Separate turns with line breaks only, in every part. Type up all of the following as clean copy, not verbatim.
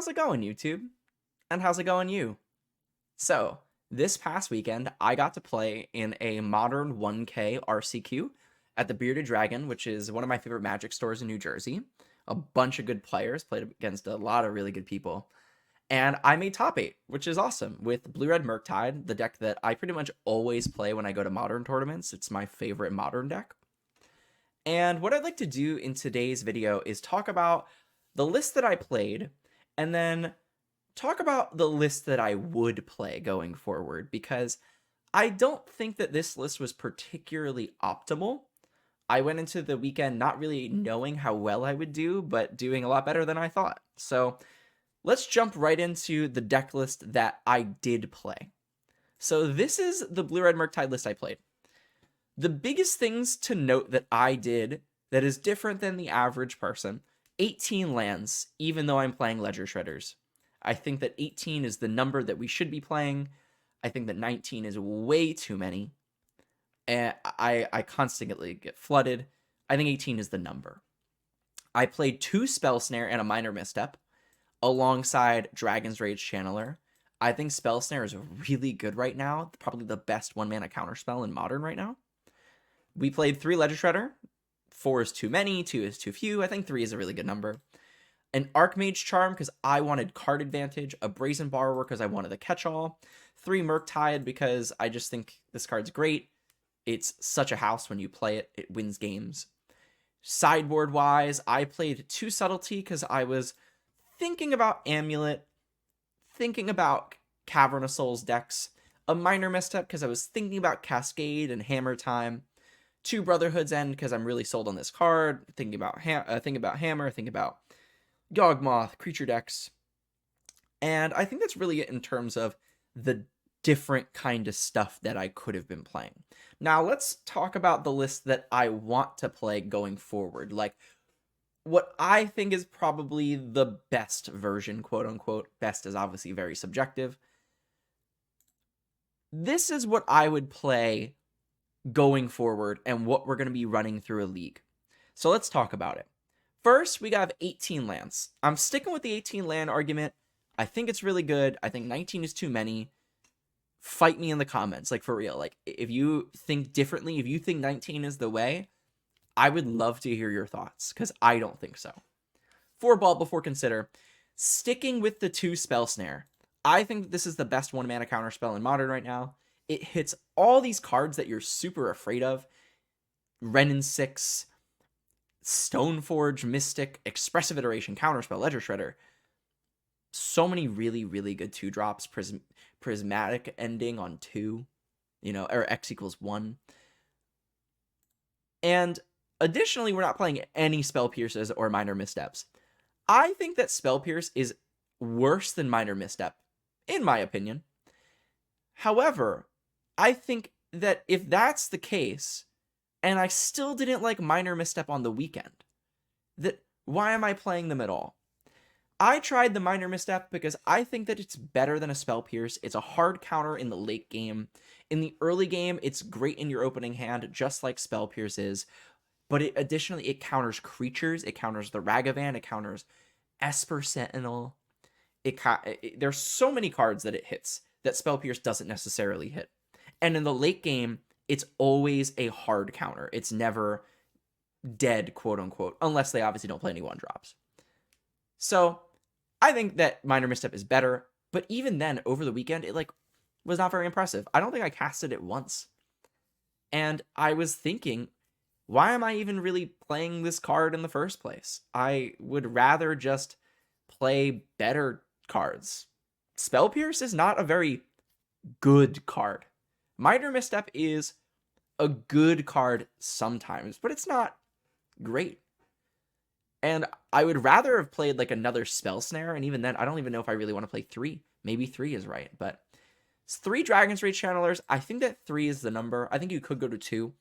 How's it going, YouTube? And how's it going, you? So, this past weekend, I got to play in a modern 1K RCQ at the Bearded Dragon, which is one of my favorite Magic stores in New Jersey. A bunch of good players, played against a lot of really good people. And I made top 8, which is awesome, with Blue Red Murktide, the deck that I pretty much always play when I go to modern tournaments. It's my favorite modern deck. And what I'd like to do in today's video is talk about the list that I played, and then talk about the list that I would play going forward, because I don't think that this list was particularly optimal. I went into the weekend not really knowing how well I would do, but doing a lot better than I thought. So let's jump right into the deck list that I did play. So this is the Blue Red Murktide list I played. The biggest things to note that I did that is different than the average person: 18 lands, even though I'm playing Ledger Shredders. I think that 18 is the number that we should be playing. I think that 19 is way too many. And I constantly get flooded. I think 18 is the number. I played 2 Spell Snare and a Minor Misstep alongside Dragon's Rage Channeler. I think Spell Snare is really good right now. Probably the best 1-mana counterspell in Modern right now. We played 3 Ledger Shredder. 4 is too many, 2 is too few. I think 3 is a really good number. An Archmage Charm because I wanted card advantage, a Brazen Borrower because I wanted the catch-all, 3 Murktide because I just think this card's great. It's such a house when you play it. It wins games. Sideboard-wise, I played 2 Subtlety because I was thinking about Amulet, thinking about Cavern of Souls decks, a Minor Misstep because I was thinking about Cascade and Hammer Time, 2 Brotherhood's End because I'm really sold on this card, thinking about Hammer, thinking about Yawgmoth, creature decks. And I think that's really it in terms of the different kind of stuff that I could have been playing. Now let's talk about the list that I want to play going forward. Like, what I think is probably the best version, quote unquote. Best is obviously very subjective. This is what I would play going forward and what we're going to be running through a league. So let's talk about it. First, we got 18 lands. I'm sticking with the 18 land argument. I think it's really good. I think 19 is too many. Fight me in the comments, like, for real. Like, if you think differently, if you think 19 is the way, I would love to hear your thoughts, because I don't think so. 4 ball before consider. Sticking with the 2 Spell Snare. I think this is the best 1-mana counterspell in Modern right now. It hits all these cards that you're super afraid of. Renin 6, Stoneforge, Mystic, Expressive Iteration, Counterspell, Ledger Shredder. So many really, really good 2-drops. Prismatic Ending on 2, or X equals 1. And additionally, we're not playing any Spell Pierces or Minor Missteps. I think that Spell Pierce is worse than Minor Misstep, in my opinion. However, I think that if that's the case, and I still didn't like Minor Misstep on the weekend, that why am I playing them at all? I tried the Minor Misstep because I think that it's better than a Spell Pierce. It's a hard counter in the late game. In the early game, it's great in your opening hand, just like Spell Pierce is. But additionally, it counters creatures. It counters the Ragavan. It counters Esper Sentinel. There's so many cards that it hits that Spell Pierce doesn't necessarily hit. And in the late game, it's always a hard counter. It's never dead, quote unquote, unless they obviously don't play any 1-drops. So I think that Minor Misstep is better, but even then, over the weekend, it was not very impressive. I don't think I casted it once. And I was thinking, why am I even really playing this card in the first place? I would rather just play better cards. Spell Pierce is not a very good card. Minor Misstep is a good card sometimes, but it's not great. And I would rather have played another Spell Snare, and even then, I don't even know if I really want to play 3. Maybe 3 is right, but it's 3 Dragon's Rage Channelers. I think that 3 is the number. I think you could go to 2,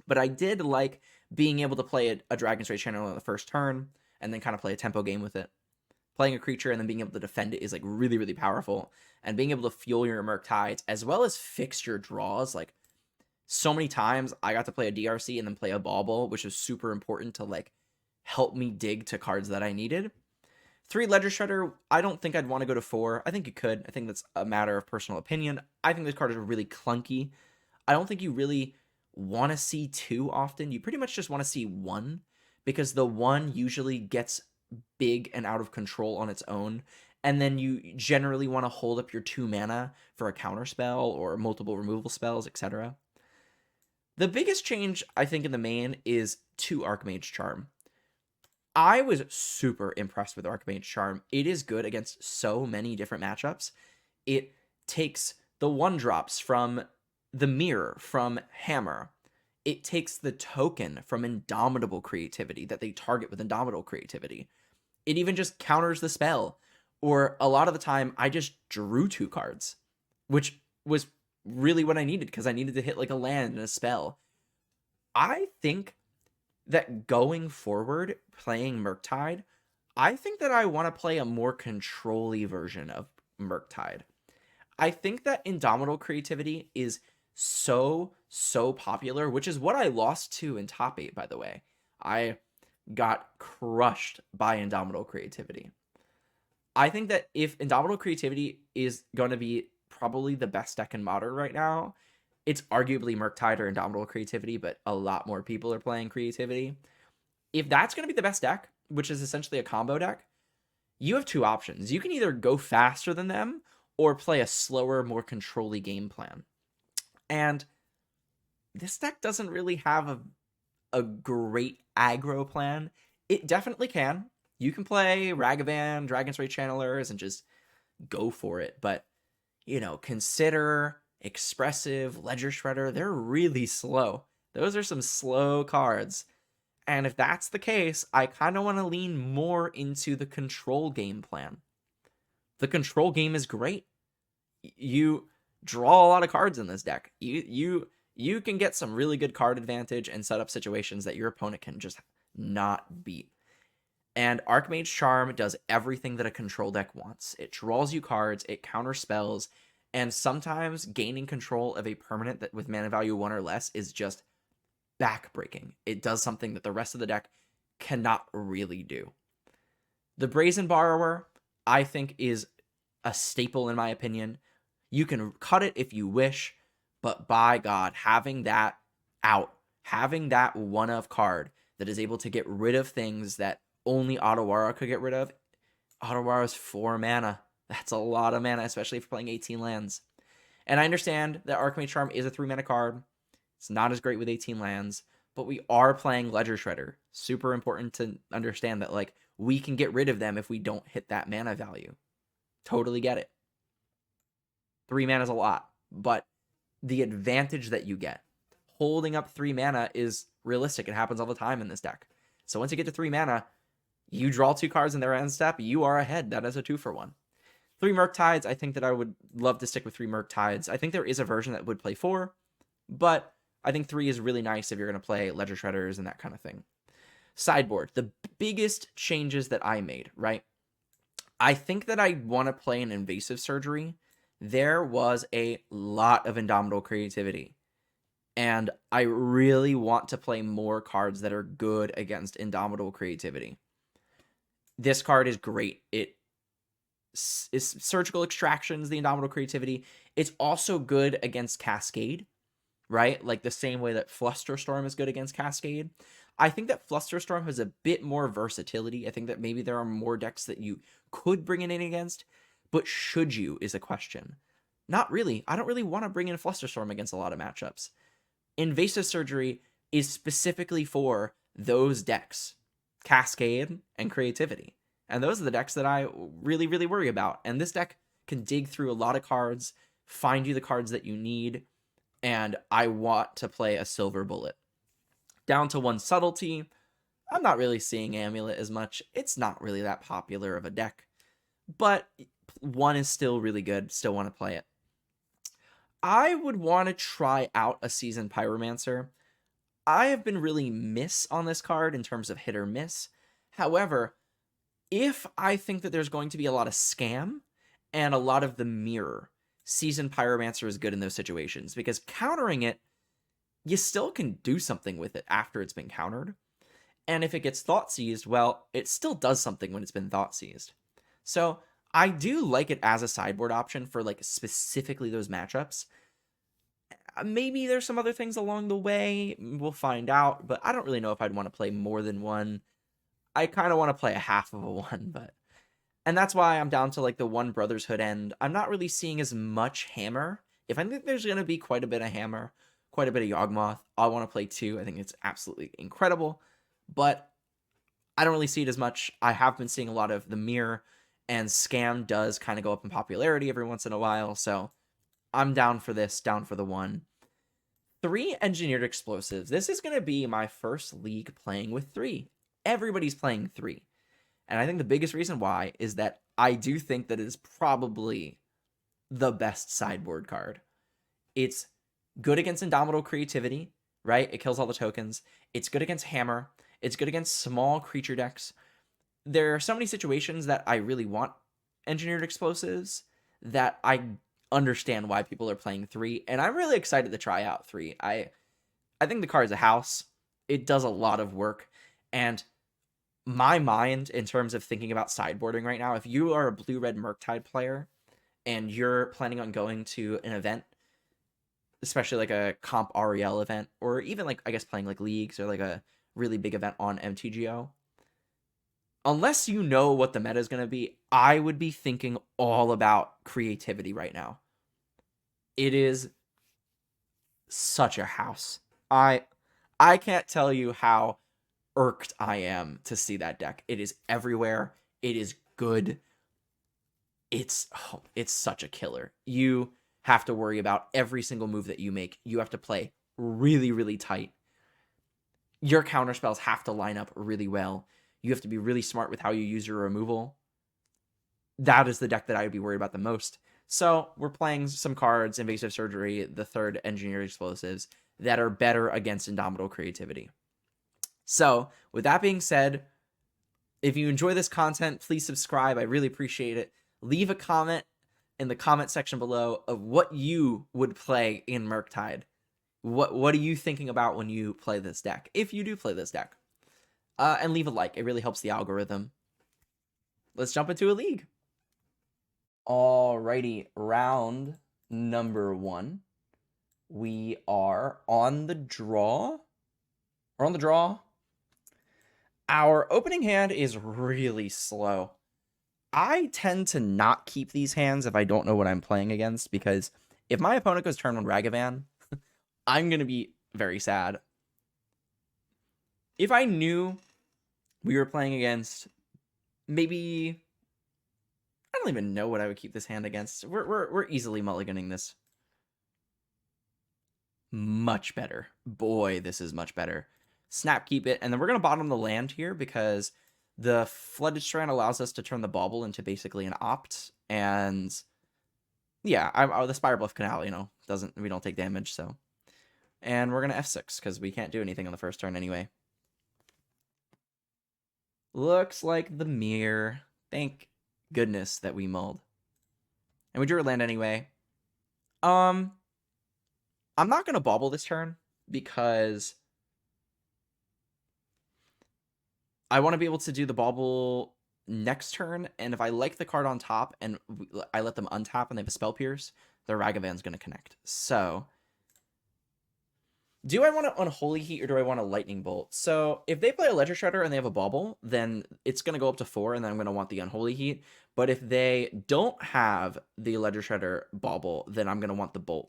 but I did like being able to play a Dragon's Rage Channeler on the first turn, and then kind of play a tempo game with it. Playing a creature and then being able to defend it is really, really powerful. And being able to fuel your Murktides, as well as fix your draws. So many times I got to play a DRC and then play a Bauble, which is super important to help me dig to cards that I needed. 3 Ledger Shredder, I don't think I'd want to go to 4. I think you could. I think that's a matter of personal opinion. I think this card is really clunky. I don't think you really want to see 2 often. You pretty much just want to see 1, because the 1 usually gets big and out of control on its own, and then you generally want to hold up your 2 mana for a counter spell or multiple removal spells, etc. The biggest change, I think, in the main is 2 Archmage Charm. I was super impressed with Archmage Charm. It is good against so many different matchups. It takes the 1-drops from the Mirror, from Hammer. It takes the token from Indomitable Creativity that they target with Indomitable Creativity. It even just counters the spell. Or a lot of the time, I just drew 2 cards, which was really what I needed, because I needed to hit like a land and a spell. I think that going forward, playing Murktide, I think that I want to play a more control-y version of Murktide. I think that Indomitable Creativity is so popular, which is what I lost to in top 8, by the way. I got crushed by Indomitable Creativity. I think that if Indomitable Creativity is going to be probably the best deck in Modern right now, it's arguably Murktide or Indomitable Creativity, but a lot more people are playing Creativity. If that's going to be the best deck, which is essentially a combo deck, you have 2 options. You can either go faster than them or play a slower, more control-y game plan. And this deck doesn't really have a great aggro plan. It definitely can. You can play Ragavan, Dragon's Ray Channelers, and just go for it. But, you know, Consider, Expressive, Ledger Shredder, they're really slow. Those are some slow cards. And if that's the case, I kind of want to lean more into the control game plan. The control game is great. You draw a lot of cards in this deck. You can get some really good card advantage and set up situations that your opponent can just not beat. And Archmage Charm does everything that a control deck wants. It draws you cards, it counters spells, and sometimes gaining control of a permanent that with mana value 1 or less is just backbreaking. It does something that the rest of the deck cannot really do. The Brazen Borrower, I think, is a staple in my opinion. You can cut it if you wish, but by God, having that out, having that 1-of card that is able to get rid of things that only Otawara could get rid of. Otawara's 4 mana. That's a lot of mana, especially if you're playing 18 lands. And I understand that Archmage Charm is a 3-mana card. It's not as great with 18 lands, but we are playing Ledger Shredder. Super important to understand that, like, we can get rid of them if we don't hit that mana value. Totally get it. 3 mana is a lot, but the advantage that you get holding up 3 mana is realistic. It happens all the time in this deck. So once you get to 3 mana, you draw 2 cards in their end step, you are ahead. That is a 2-for-1. 3 Murktides, I think that I would love to stick with 3 Murktides. I think there is a version that would play 4, but I think 3 is really nice if you're going to play Ledger Shredders and that kind of thing. Sideboard, the biggest changes that I made, right? I think that I want to play an Invasive Surgery. There was a lot of Indomitable Creativity, and I really want to play more cards that are good against Indomitable Creativity. This card is great. It is Surgical Extractions, the Indomitable Creativity. It's also good against Cascade, right? Like the same way that Flusterstorm is good against Cascade. I think that Flusterstorm has a bit more versatility. I think that maybe there are more decks that you could bring it in against, but should you is a question. Not really. I don't really want to bring in Flusterstorm against a lot of matchups. Invasive Surgery is specifically for those decks, Cascade and Creativity. And those are the decks that I really, really worry about. And this deck can dig through a lot of cards, find you the cards that you need, and I want to play a Silver Bullet. Down to 1 Subtlety, I'm not really seeing Amulet as much. It's not really that popular of a deck, but 1 is still really good. Still want to play it. I would want to try out a Seasoned Pyromancer. I have been really miss on this card in terms of hit or miss. However, if I think that there's going to be a lot of scam and a lot of the mirror, Seasoned Pyromancer is good in those situations, because countering it, you still can do something with it after it's been countered. And if it gets Thought Seized, well, it still does something when it's been Thought Seized. So I do like it as a sideboard option for like specifically those matchups. Maybe there's some other things along the way. We'll find out, but I don't really know if I'd want to play more than one. I kind of want to play a half of a one, but and that's why I'm down to like the one Brothers Hood end. I'm not really seeing as much Hammer. If I think there's gonna be quite a bit of Hammer, quite a bit of Yawgmoth, I want to play two. I think it's absolutely incredible, but I don't really see it as much. I have been seeing a lot of the Mirror, and Scam does kind of go up in popularity every once in a while, so I'm down for this, down for the one. Three Engineered Explosives. This is going to be my first league playing with three. Everybody's playing three. And I think the biggest reason why is that I do think that it is probably the best sideboard card. It's good against Indomitable Creativity, right? It kills all the tokens. It's good against Hammer. It's good against small creature decks. There are so many situations that I really want Engineered Explosives that I understand why people are playing three, and I'm really excited to try out three. I think the card is a house. It does a lot of work, and my mind in terms of thinking about sideboarding right now, if you are a blue-red Murktide player and you're planning on going to an event, especially like a comp REL event, or even like I guess playing like leagues or like a really big event on MTGO, unless you know what the meta is going to be, I would be thinking all about creativity right now. It is such a house. I can't tell you how irked I am to see that deck. It is everywhere. It is good. It's such a killer. You have to worry about every single move that you make. You have to play really, really tight. Your counter spells have to line up really well. You have to be really smart with how you use your removal. That is the deck that I would be worried about the most. So we're playing some cards, Invasive Surgery, the third Engineered Explosives, that are better against Indomitable Creativity. So with that being said, if you enjoy this content, please subscribe. I really appreciate it. Leave a comment in the comment section below of what you would play in Murktide. What are you thinking about when you play this deck, if you do play this deck? And leave a like. It really helps the algorithm. Let's jump into a league. Alrighty, round number 1. We are on the draw. We're on the draw. Our opening hand is really slow. I tend to not keep these hands if I don't know what I'm playing against, because if my opponent goes turn 1 Ragavan, I'm going to be very sad. If I knew we were playing against, maybe, I don't even know what I would keep this hand against. We're easily mulliganing this. Much better. Boy, this is much better. Snap, keep it, and then we're going to bottom the land here because the Flooded Strand allows us to turn the Bauble into basically an opt, and yeah, the Spire Bluff Canal, we don't take damage, so. And we're going to F6 because we can't do anything on the first turn anyway. Looks like the Mirror. Thank goodness that we mulled. And we drew a land anyway. I'm not going to Bauble this turn because I want to be able to do the Bauble next turn, and if I like the card on top and I let them untap and they have a Spell Pierce, the Ragavan's going to connect. So, do I want to Unholy Heat or do I want a Lightning Bolt? So, if they play a Ledger Shredder and they have a Bauble, then it's going to go up to 4, and then I'm going to want the Unholy Heat. But if they don't have the Ledger Shredder Bauble, then I'm going to want the Bolt.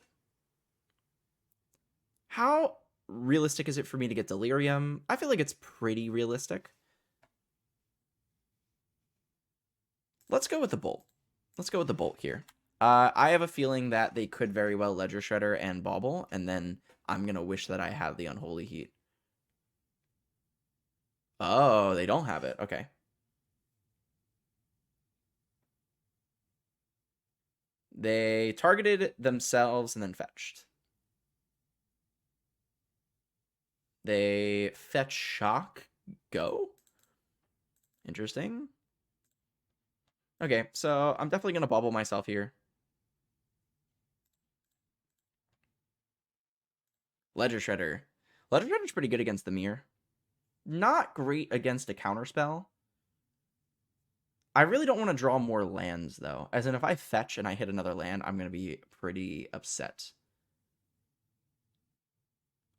How realistic is it for me to get Delirium? I feel like it's pretty realistic. Let's go with the Bolt. Let's go with the Bolt here. I have a feeling that they could very well Ledger Shredder and Bauble, and then I'm going to wish that I have the Unholy Heat. Oh, they don't have it. Okay. They targeted themselves and then fetched. They fetch shock. Go. Interesting. Okay, so I'm definitely going to Bauble myself here. Ledger Shredder. Ledger Shredder's pretty good against the Mirror. Not great against a counterspell. I really don't want to draw more lands, though. As in, if I fetch and I hit another land, I'm going to be pretty upset.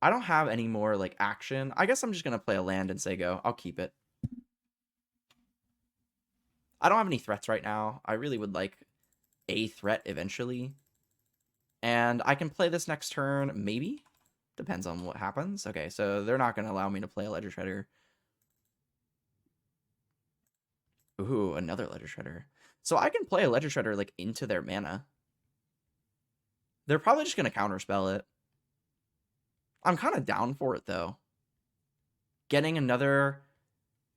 I don't have any more, like, action. I guess I'm just going to play a land and say go. I'll keep it. I don't have any threats right now. I really would like a threat eventually. And I can play this next turn, maybe? Depends on what happens. Okay, so they're not going to allow me to play a Ledger Shredder. Ooh, another Ledger Shredder. So I can play a Ledger Shredder, like, into their mana. They're probably just going to counterspell it. I'm kind of down for it, though. Getting another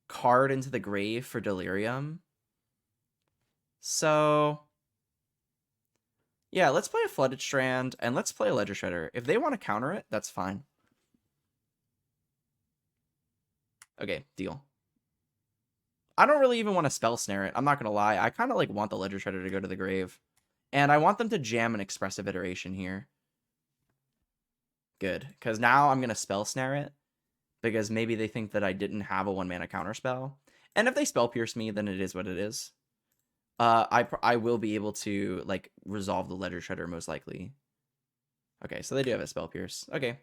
card into the grave for Delirium. So, yeah, let's play a Flooded Strand, and let's play a Ledger Shredder. If they want to counter it, that's fine. Okay, deal. I don't really even want to Spell Snare it. I'm not going to lie. I kind of, like, want the Ledger Shredder to go to the grave. And I want them to jam an Expressive Iteration here. Good, because now I'm going to Spell Snare it, because maybe they think that I didn't have a 1-mana counterspell. And if they Spell Pierce me, then it is what it is. I will be able to, like, resolve the Ledger Shredder most likely. Okay, so they do have a Spell Pierce. Okay.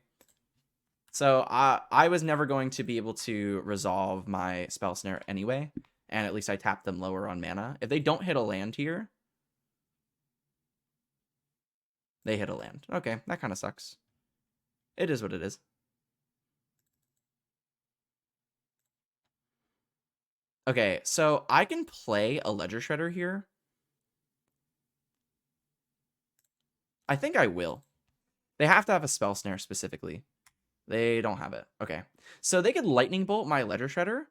So I was never going to be able to resolve my Spell Snare anyway, and at least I tapped them lower on mana. If they don't hit a land here, they hit a land. Okay, that kind of sucks. It is what it is. Okay, so I can play a Ledger Shredder here. I think I will. They have to have a Spell Snare specifically. They don't have it. Okay. So they could Lightning Bolt my Ledger Shredder.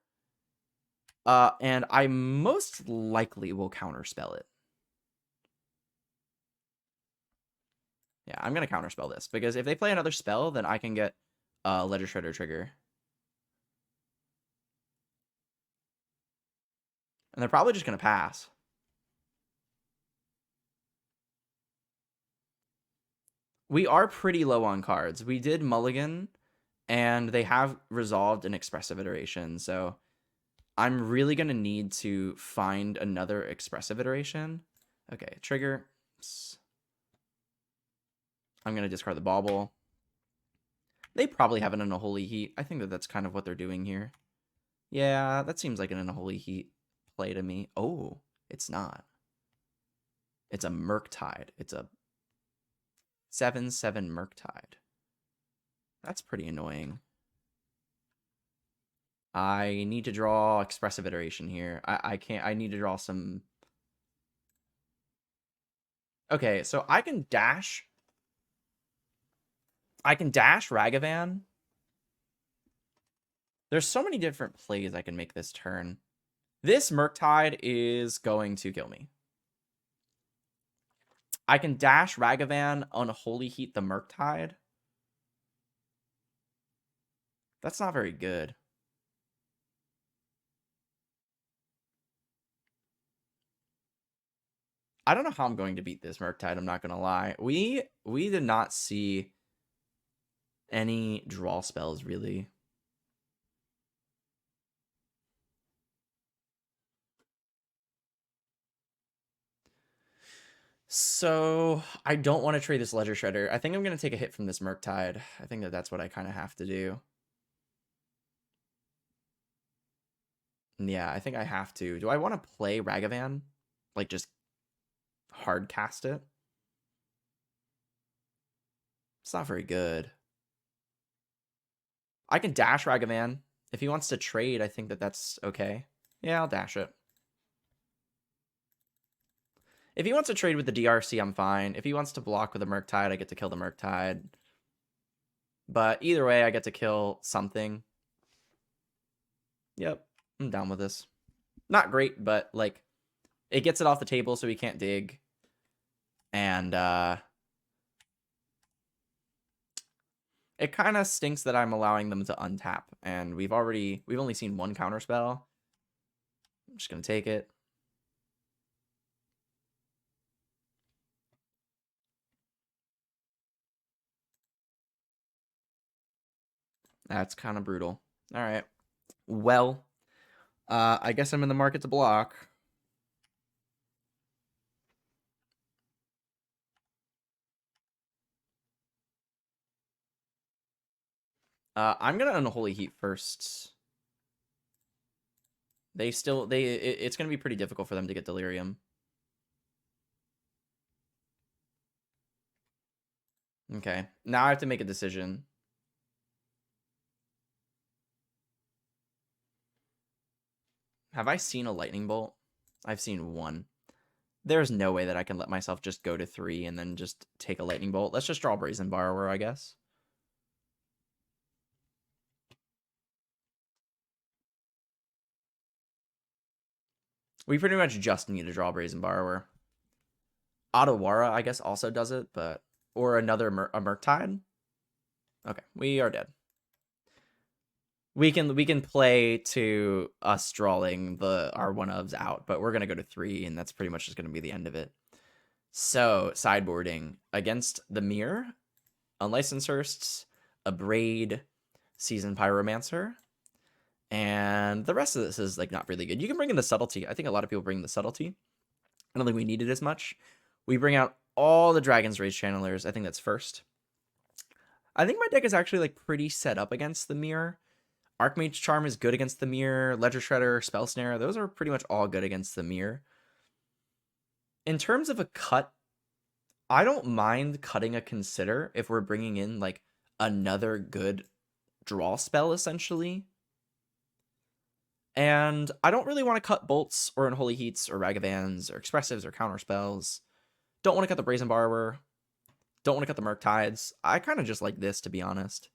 And I most likely will counterspell it. Yeah, I'm going to counterspell this. Because if they play another spell, then I can get a Ledger Shredder trigger. And they're probably just going to pass. We are pretty low on cards. We did mulligan, and they have resolved an Expressive Iteration. So I'm really going to need to find another Expressive Iteration. Okay, trigger. I'm going to discard the Bauble. They probably have an Unholy Heat. I think that that's kind of what they're doing here. Yeah, that seems like an Unholy Heat play to me. Oh, it's not. It's a Murktide. It's a 7/7 Murktide. That's pretty annoying. I need to draw Expressive Iteration here. I can't. I need to draw some. Okay, so I can dash. I can dash Ragavan. There's so many different plays I can make this turn. This Murktide is going to kill me. I can dash Ragavan, Unholy Heat the Murktide. That's not very good. I don't know how I'm going to beat this Murktide, I'm not going to lie. We did not see any draw spells, really. So, I don't want to trade this Ledger Shredder. I think I'm going to take a hit from this Murktide. I think that that's what I kind of have to do. Yeah, I think I have to. Do I want to play Ragavan? Like, just hard cast it? It's not very good. I can dash Ragavan. If he wants to trade, I think that that's okay. Yeah, I'll dash it. If he wants to trade with the DRC, I'm fine. If he wants to block with the Murktide, I get to kill the Murktide. But either way, I get to kill something. Yep, I'm down with this. Not great, but, like, it gets it off the table so he can't dig. And, it kind of stinks that I'm allowing them to untap. And we've only seen one counterspell. I'm just going to take it. That's kind of brutal. All right. Well, I guess I'm in the market to block. I'm gonna Unholy Heat first. It's gonna be pretty difficult for them to get Delirium. Okay, now I have to make a decision. Have I seen a Lightning Bolt? I've seen one. There's no way that I can let myself just go to 3 and then just take a Lightning Bolt. Let's just draw Brazen Borrower, I guess. We pretty much just need to draw Brazen Borrower. Otawara, I guess, also does it, but... Or another a Murktide? Okay, we are dead. We can play to us drawing our one-ofs out, but we're going to go to 3, and that's pretty much just going to be the end of it. So, sideboarding against the Mirror, Unlicensed Hearsts, a Braid, Seasoned Pyromancer, and the rest of this is like not really good. You can bring in the Subtlety. I think a lot of people bring the Subtlety. I don't think we need it as much. We bring out all the Dragon's Rage Channelers. I think that's first. I think my deck is actually like pretty set up against the Mirror. Archmage Charm is good against the Mirror. Ledger Shredder, Spell Snare, those are pretty much all good against the Mirror. In terms of a cut, I don't mind cutting a Consider if we're bringing in like another good draw spell, essentially. And I don't really want to cut Bolts or Unholy Heats or Ragavans or Expressives or Counter Spells. Don't want to cut the Brazen Borrower. Don't want to cut the Murktides. I kind of just like this, to be honest.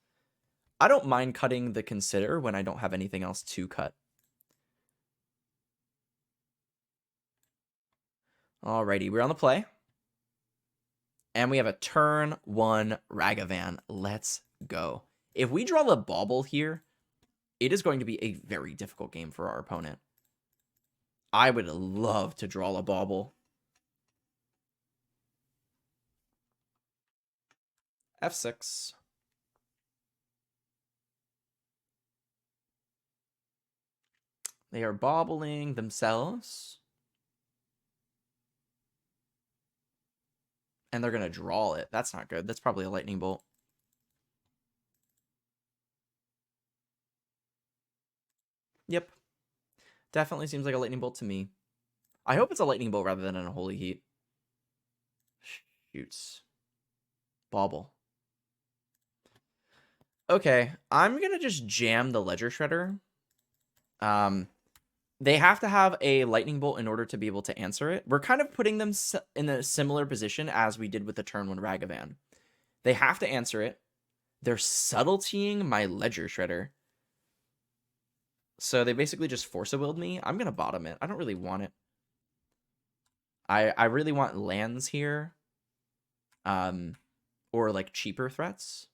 I don't mind cutting the Consider when I don't have anything else to cut. Alrighty, we're on the play. And we have a turn 1 Ragavan. Let's go. If we draw the Bauble here, it is going to be a very difficult game for our opponent. I would love to draw a Bauble. F6. They are bobbling themselves. And they're going to draw it. That's not good. That's probably a Lightning Bolt. Yep. Definitely seems like a Lightning Bolt to me. I hope it's a Lightning Bolt rather than a Holy Heat. Shoots. Bauble. Okay, I'm going to just jam the Ledger Shredder. They have to have a Lightning Bolt in order to be able to answer it. We're kind of putting them in a similar position as we did with the turn 1 Ragavan. They have to answer it. They're subtletying my Ledger Shredder. So they basically just force-a-willed me. I'm going to bottom it. I don't really want it. I really want lands here. Or like cheaper threats.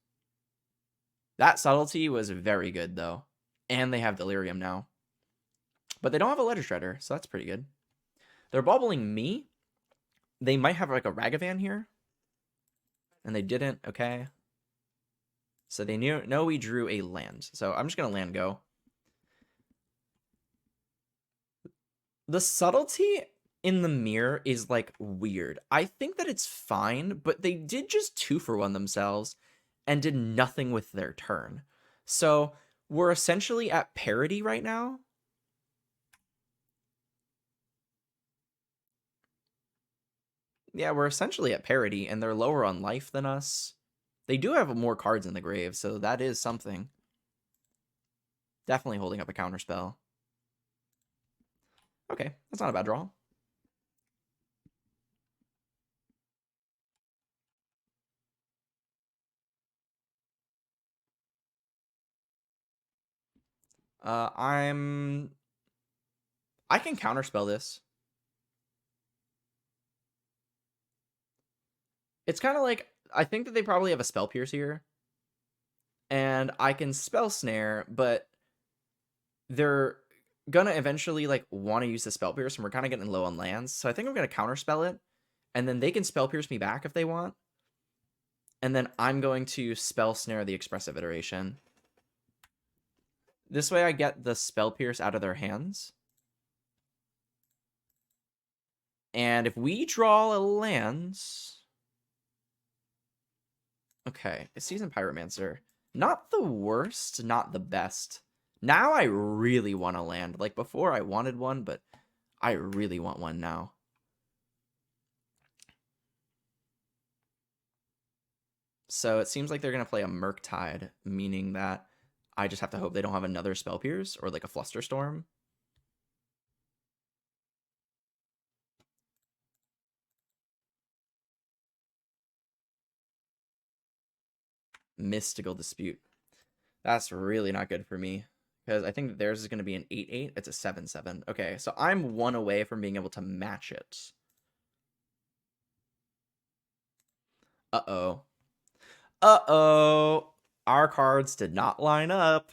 That subtlety was very good, though. And they have Delirium now. But they don't have a Ledger Shredder, so that's pretty good. They're bobbling me. They might have like a Ragavan here. And they didn't. Okay. So they know we drew a land. So I'm just going to land go. The subtlety in the Mirror is like weird. I think that it's fine, but they did just 2-for-1 themselves and did nothing with their turn. So we're essentially at parity right now. Yeah, we're essentially at parity, and they're lower on life than us. They do have more cards in the grave, so that is something. Definitely holding up a counterspell. Okay, that's not a bad draw. I can counterspell this. It's kind of like, I think that they probably have a Spell Pierce here. And I can Spell Snare, but they're gonna eventually like want to use the Spell Pierce, and we're kind of getting low on lands. So I think I'm gonna counterspell it, and then they can Spell Pierce me back if they want. And then I'm going to Spell Snare the Expressive Iteration. This way I get the Spell Pierce out of their hands. And if we draw a land... Okay, a Seasoned Pyromancer. Not the worst, not the best. Now I really want to land. Like, before I wanted one, but I really want one now. So it seems like they're going to play a Murktide, meaning that I just have to hope they don't have another Spell Pierce or like a Flusterstorm. Mystical Dispute. That's really not good for me, because I think theirs is going to be an 8/8. It's a 7/7. Okay, so I'm one away from being able to match it. Uh-oh. Uh-oh. Our cards did not line up.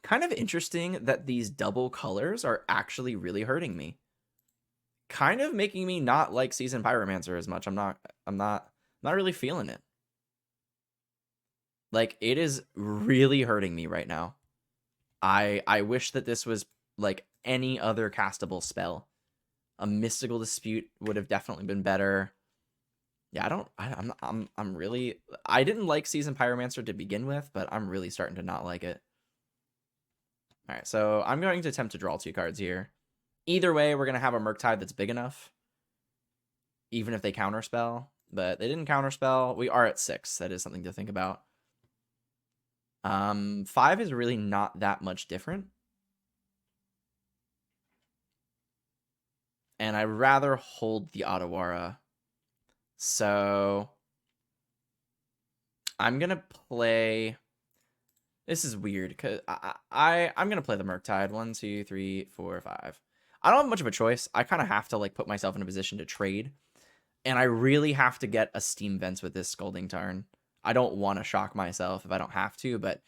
Kind of interesting that these double colors are actually really hurting me. Kind of making me not like Seasoned Pyromancer as much. I'm not really feeling it. Like, it is really hurting me right now. I wish that this was like any other castable spell. A Mystical Dispute would have definitely been better. Yeah, I'm really, I didn't like Seasoned Pyromancer to begin with, but I'm really starting to not like it. All right, so I'm going to attempt to draw 2 cards here. Either way, we're going to have a Murktide that's big enough, even if they counterspell. But they didn't counterspell. We are at 6. That is something to think about. 5 is really not that much different. And I'd rather hold the Otawara. So I'm going to play... This is weird, because I'm going to play the Murktide. 1, 2, 3, 4, 5. I don't have much of a choice. I kind of have to like put myself in a position to trade. And I really have to get a Steam Vents with this Scalding Tarn. I don't want to shock myself if I don't have to, but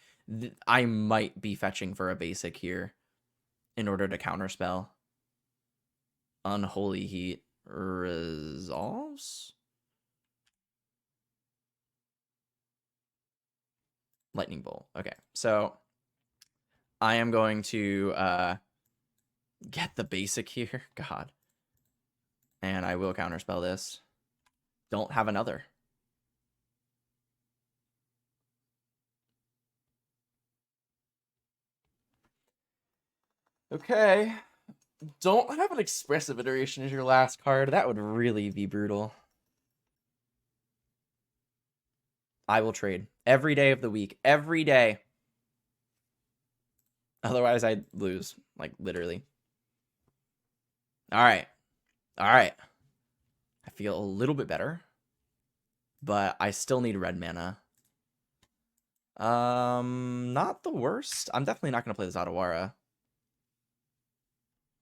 I might be fetching for a basic here in order to counterspell. Unholy Heat resolves? Lightning Bolt. Okay, so I am going to get the basic here. God. And I will counterspell this. Don't have another. Okay. Don't have an expressive iteration as your last card. That would really be brutal. I will trade every day of the week. Every day. Otherwise, I'd lose. Like, literally. All right. All right. I feel a little bit better. But I still need red mana. Not the worst. I'm definitely not going to play this Otawara.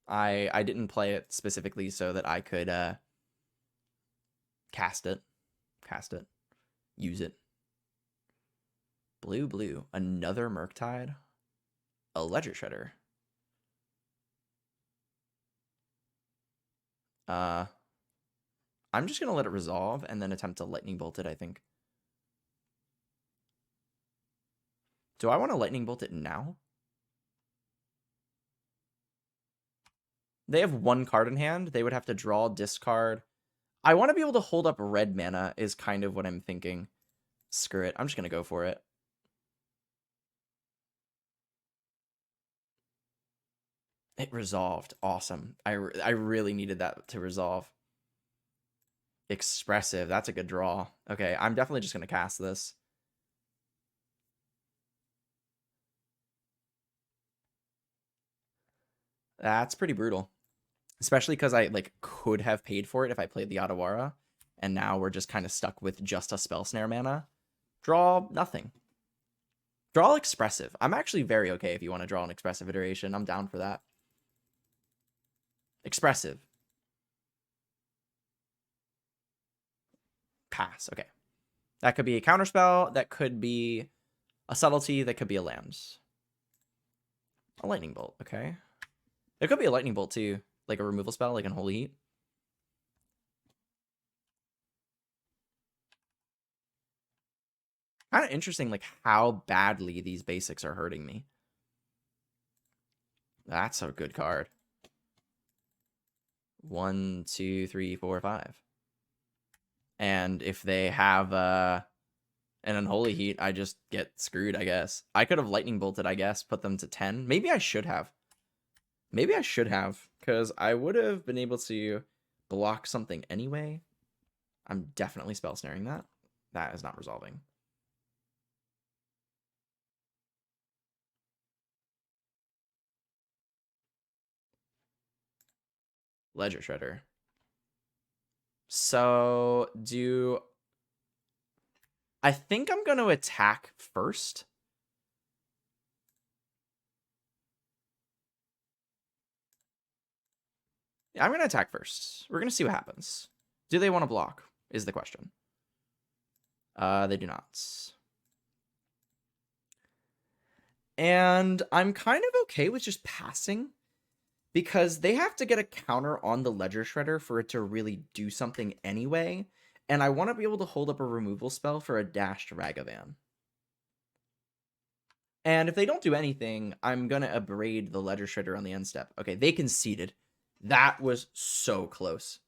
I didn't play it specifically so that I could cast it. Use it. Blue. Another Murktide. A Ledger Shredder. I'm just going to let it resolve and then attempt to Lightning Bolt it, I think. Do I want to Lightning Bolt it now? They have 1 card in hand. They would have to draw, discard. I want to be able to hold up red mana is kind of what I'm thinking. Screw it. I'm just going to go for it. It resolved. Awesome. I really needed that to resolve. Expressive. That's a good draw. Okay, I'm definitely just going to cast this. That's pretty brutal. Especially because I like could have paid for it if I played the Otawara. And now we're just kind of stuck with just a Spell Snare mana. Draw nothing. Draw expressive. I'm actually very okay if you want to draw an expressive iteration. I'm down for that. Expressive. Pass. Okay. That could be a counterspell. That could be a subtlety. That could be a lands. A lightning bolt. Okay. It could be a lightning bolt too. Like a removal spell, like Unholy Heat. Kind of interesting, like how badly these basics are hurting me. That's a good card. 1, 2, 3, 4, 5. And if they have an Unholy Heat, I just get screwed, I guess. I could have Lightning Bolted, I guess, put them to 10. Maybe I should have. Maybe I should have, because I would have been able to block something anyway. I'm definitely Spell Snaring that. That is not resolving. Ledger Shredder. So, I think I'm going to attack first. Yeah, I'm going to attack first. We're going to see what happens. Do they want to block, is the question. They do not. And I'm kind of okay with just passing, because they have to get a counter on the Ledger Shredder for it to really do something anyway. And I want to be able to hold up a removal spell for a dashed Ragavan. And if they don't do anything, I'm going to abrade the Ledger Shredder on the end step. Okay, they conceded. That was so close.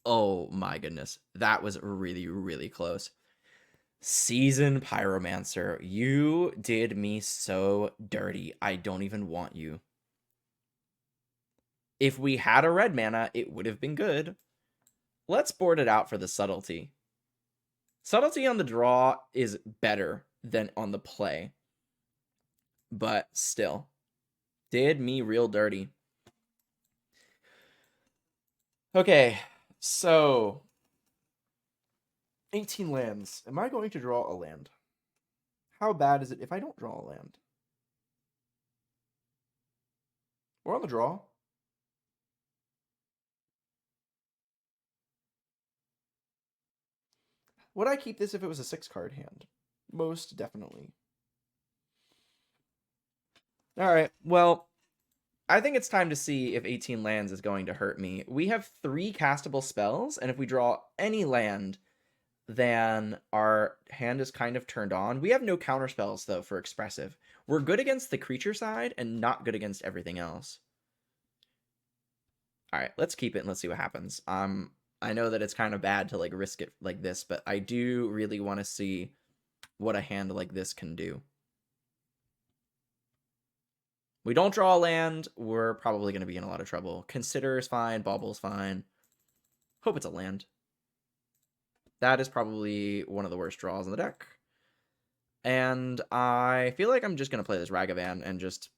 Oh my goodness. That was really, really close. Seasoned Pyromancer, you did me so dirty. I don't even want you. If we had a red mana, it would have been good. Let's board it out for the Subtlety. Subtlety on the draw is better than on the play. But still, did me real dirty. Okay, so 18 lands. Am I going to draw a land? How bad is it if I don't draw a land? We're on the draw. Would I keep this if it was a 6-card hand? Most definitely. Alright, well, I think it's time to see if 18 lands is going to hurt me. We have 3 castable spells, and if we draw any land, then our hand is kind of turned on. We have no counter spells, though, for Expressive. We're good against the creature side and not good against everything else. Alright, let's keep it and let's see what happens. I know that it's kind of bad to like risk it like this, but I do really want to see what a hand like this can do. We don't draw a land, we're probably going to be in a lot of trouble. Consider is fine, Bauble's fine. Hope it's a land. That is probably one of the worst draws in the deck. And I feel like I'm just going to play this Ragavan and just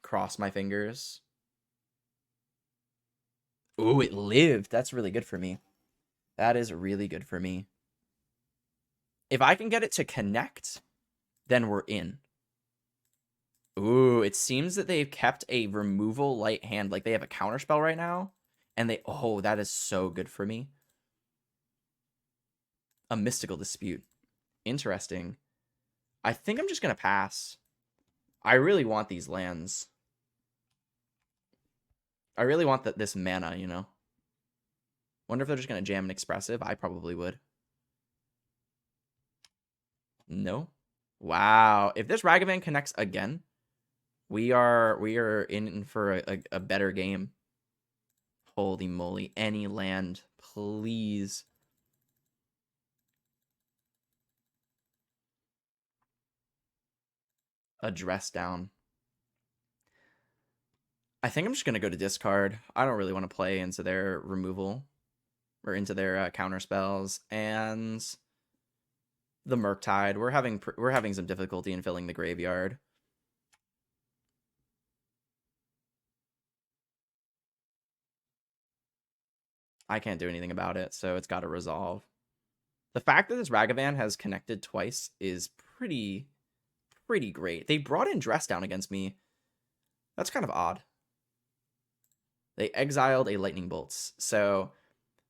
cross my fingers. Ooh, it lived. That's really good for me. That is really good for me. If I can get it to connect, then we're in. Ooh, it seems that they've kept a removal light hand. Like they have a counterspell right now. And they... Oh, that is so good for me. A Mystical Dispute. Interesting. I think I'm just going to pass. I really want these lands. I really want this mana, you know? Wonder if they're just going to jam an Expressive. I probably would. No. Wow. If this Ragavan connects again, we are in for a better game. Holy moly. Any land, please. A Dress Down. I think I'm just going to go to discard. I don't really want to play into their removal or into their counter spells. And the Murktide. We're having some difficulty in filling the graveyard. I can't do anything about it, so it's got to resolve. The fact that this Ragavan has connected twice is pretty great. They brought in Dress Down against me. That's kind of odd. They exiled a Lightning Bolts, so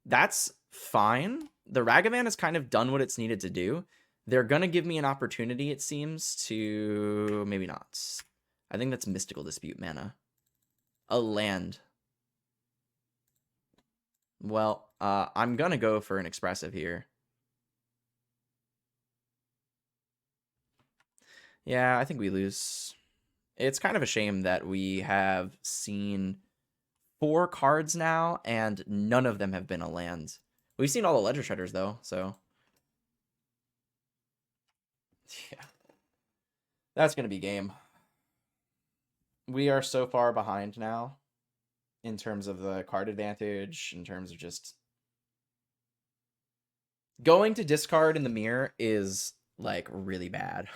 that's fine. The Ragavan has kind of done what it's needed to do. They're going to give me an opportunity, it seems, to... Maybe not. I think that's Mystical Dispute mana. A land. Well, I'm going to go for an Expressive here. Yeah, I think we lose. It's kind of a shame that we have seen 4 cards now, and none of them have been a land. We've seen all the Ledger Shredders, though, so... Yeah. That's going to be game. We are so far behind now in terms of the card advantage, in terms of just... Going to discard in the mirror is, like, really bad.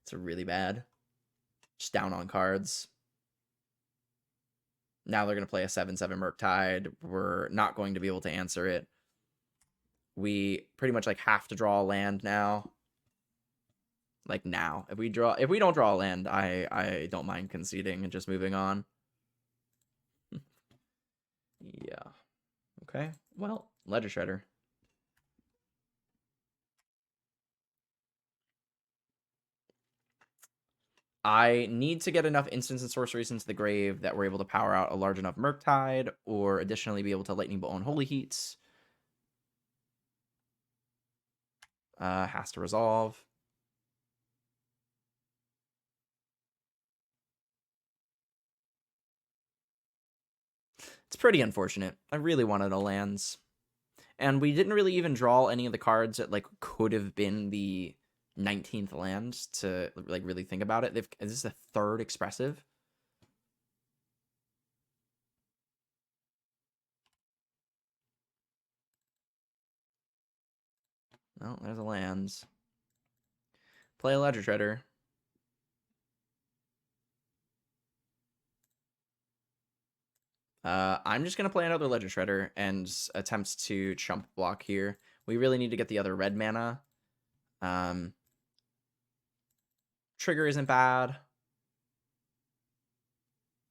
It's really bad. Just down on cards. Now they're going to play a 7/7 Murktide. We're not going to be able to answer it. We pretty much, like, have to draw a land now. Like, now. If we don't draw a land, I don't mind conceding and just moving on. Yeah. Okay. Well, Ledger Shredder. I need to get enough instants and sorceries into the grave that we're able to power out a large enough Murktide, or additionally be able to Lightning Bolt on Holy Heats. Has to resolve. It's pretty unfortunate. I really wanted a lands. And we didn't really even draw any of the cards that, like, could have been the 19th land to, like, really think about it. Is this the 3rd expressive? No, there's a lands. Play a Ledger Shredder. I'm just going to play another Ledger Shredder and attempt to chump block here. We really need to get the other red mana. Trigger isn't bad.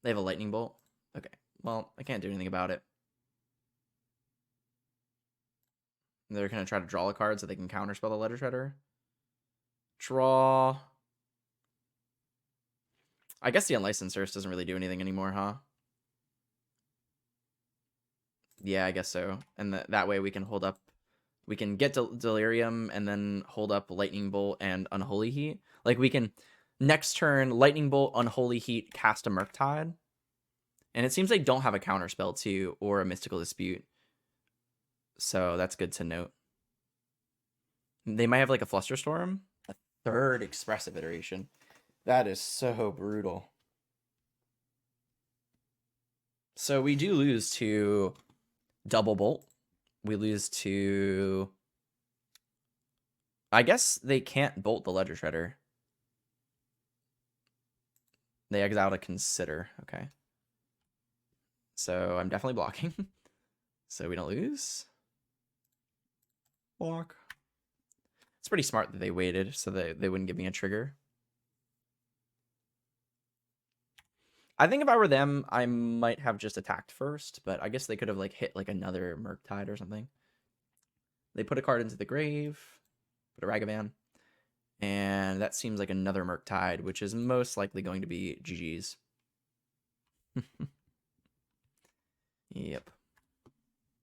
They have a Lightning Bolt. Okay, well, I can't do anything about it. They're going to try to draw a card so they can counterspell the Ledger Shredder. Draw. I guess the Unlicensed Source doesn't really do anything anymore, huh? Yeah, I guess so. And that way we can hold up... We can get Delirium and then hold up Lightning Bolt and Unholy Heat. Like, we can... Next turn, Lightning Bolt, Unholy Heat, cast a Murktide. And it seems they don't have a counterspell, too, or a Mystical Dispute. So that's good to note. They might have, like, a Flusterstorm. A 3rd expressive iteration. That is so brutal. So we do lose to Double Bolt. We lose to... I guess they can't bolt the Ledger Shredder. They exile to Consider. Okay. So I'm definitely blocking. So we don't lose. Block. It's pretty smart that they waited so that they wouldn't give me a trigger. I think if I were them, I might have just attacked first, but I guess they could have, like, hit, like, another Murktide or something. They put a card into the grave, put a Ragavan, and that seems like another Murktide, which is most likely going to be GG's. Yep.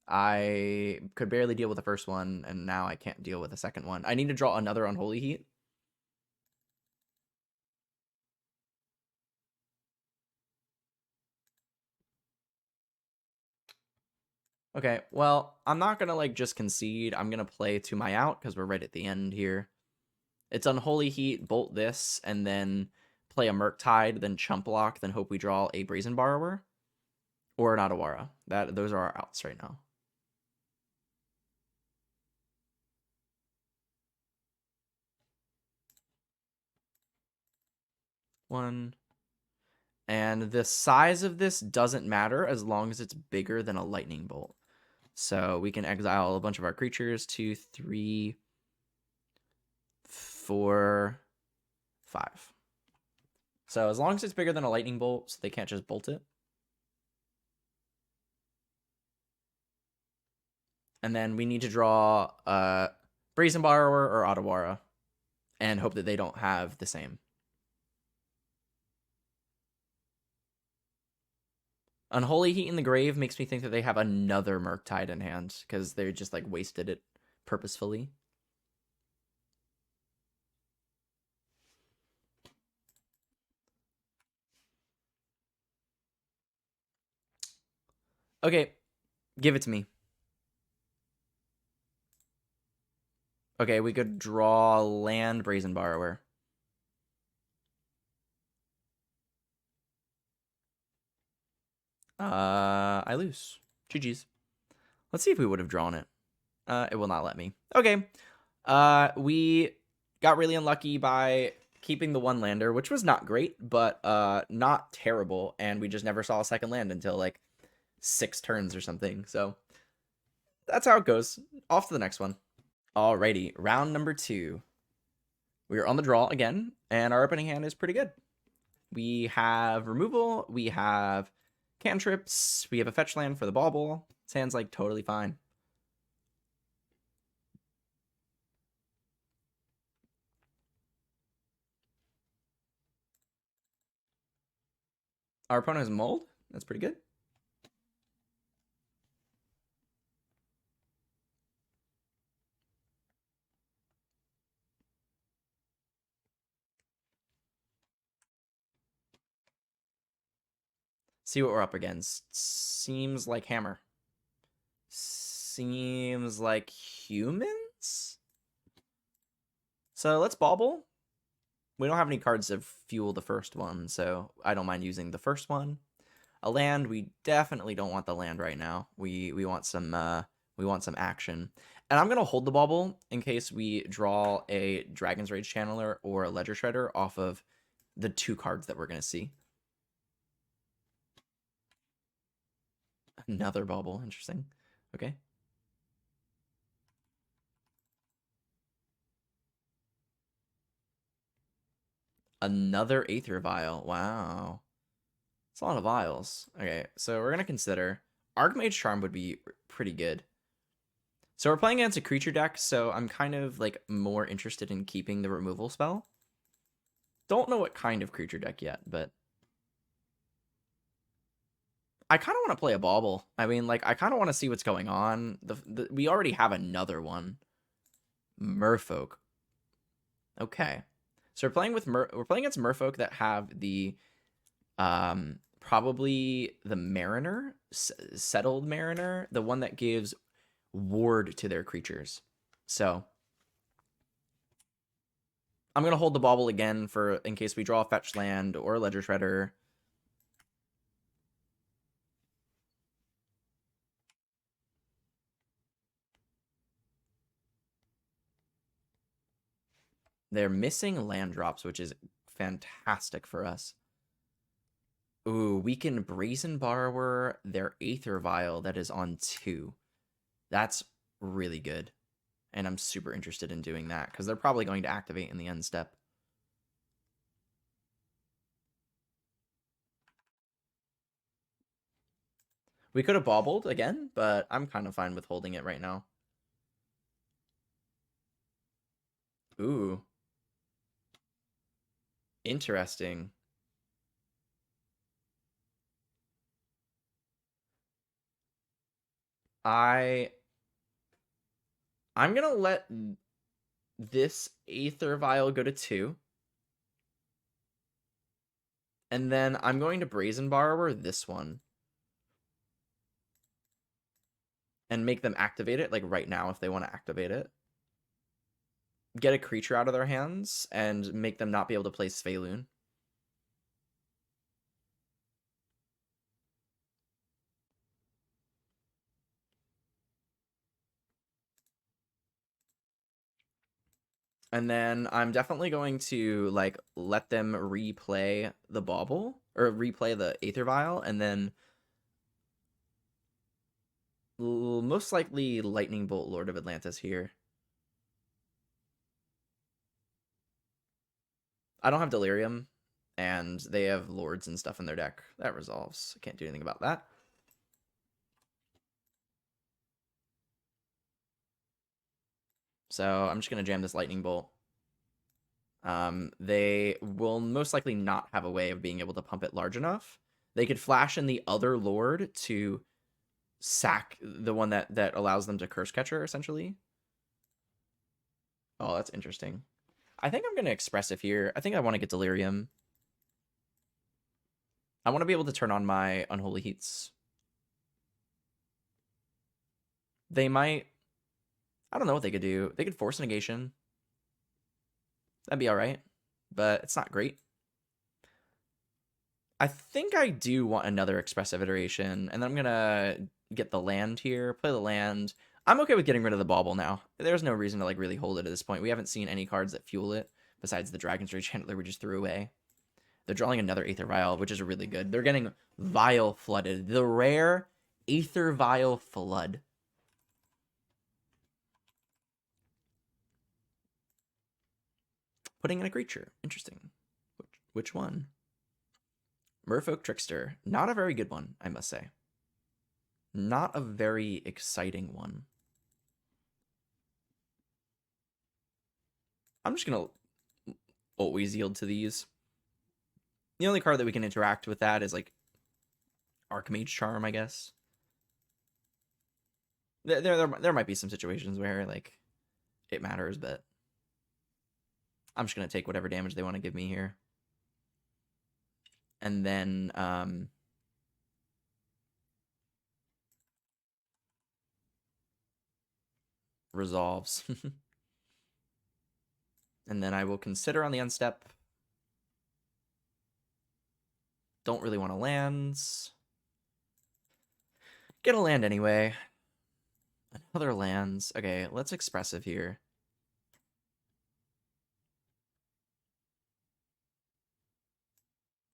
I could barely deal with the first one, and now I can't deal with the second one. I need to draw another Unholy Heat. Okay, well, I'm not going to, like, just concede. I'm going to play to my out because we're right at the end here. It's Unholy Heat, bolt this, and then play a Murktide, then chump block, then hope we draw a Brazen Borrower or an Otawara. Those are our outs right now. One. And the size of this doesn't matter as long as it's bigger than a Lightning Bolt. So we can exile a bunch of our creatures. 2, 3, 4, 5. So as long as it's bigger than a Lightning Bolt, so they can't just bolt it. And then we need to draw Brazen Borrower or Otawara and hope that they don't have the same. Unholy Heat in the grave makes me think that they have another Murktide in hand because they just, like, wasted it purposefully. Okay, give it to me. Okay, we could draw land Brazen Borrower. I lose. GG's. Let's see if we would have drawn it. It will not let me. Okay. We got really unlucky by keeping the one lander, which was not great, but not terrible, and we just never saw a second land until like 6 turns or something. So that's how it goes. Off to the next one. Alrighty, round number 2. We are on the draw again, and our opening hand is pretty good. We have removal, we have cantrips, we have a fetch land for the bauble. This hand's like totally fine. Our opponent has mold. That's pretty good. See what we're up against. Seems like hammer. Seems like humans? So let's bauble. We don't have any cards to fuel the first one, so I don't mind using the first one. A land, we definitely don't want the land right now. We want some action. And I'm gonna hold the bauble in case we draw a Dragon's Rage Channeler or a Ledger Shredder off of the 2 cards that we're gonna see. Another bauble, interesting. Okay. Another Aether Vial. Wow. It's a lot of vials. Okay, so we're going to consider... Archmage Charm would be pretty good. So we're playing against a creature deck, so I'm kind of like more interested in keeping the removal spell. Don't know what kind of creature deck yet, but... I kind of want to play a bauble. I mean, like, I kind of want to see what's going on. We already have another one. Merfolk. Okay. So we're playing with we're playing against Merfolk that have the probably the Mariner, Settled Mariner, the one that gives ward to their creatures. So I'm gonna hold the bauble again for in case we draw a fetch land or a Ledger Shredder. They're missing land drops, which is fantastic for us. Ooh, we can Brazen Borrower their Aether Vial that is on 2. That's really good. And I'm super interested in doing that because they're probably going to activate in the end step. We could have baubled again, but I'm kind of fine with holding it right now. Ooh. Interesting. I'm gonna let this Aether Vial go to 2. And then I'm going to Brazen Borrower this one. And make them activate it, like right now if they want to activate it. Get a creature out of their hands and make them not be able to play Svelune. And then I'm definitely going to like let them replay the bauble or replay the Aether Vial, and then most likely Lightning Bolt Lord of Atlantis here. I don't have Delirium, and they have Lords and stuff in their deck. That resolves. I can't do anything about that. So I'm just going to jam this Lightning Bolt. They will most likely not have a way of being able to pump it large enough. They could flash in the other Lord to sack the one that allows them to Curse Catcher, essentially. Oh, that's interesting. I think I'm going to Expressive here. I think I want to get Delirium. I want to be able to turn on my Unholy Heats. They might. I don't know what they could do. They could force a negation. That'd be all right, but it's not great. I think I do want another expressive iteration, and then I'm gonna get the land here, play the land. I'm okay with getting rid of the bauble now. There's no reason to like really hold it at this point. We haven't seen any cards that fuel it besides the Dragon's Rage Handler we just threw away. They're drawing another Aether Vial, which is really good. They're getting Vial Flooded. The rare Aether Vial Flood. Putting in a creature. Interesting. Which one? Merfolk Trickster. Not a very good one, I must say. Not a very exciting one. I'm just going to always yield to these. The only card that we can interact with that is like Archmage Charm, I guess. There might be some situations where like it matters, but I'm just going to take whatever damage they want to give me here. And then resolves. And then I will consider on the unstep. Don't really want to lands. Get a land anyway. Another lands. Okay, let's expressive here.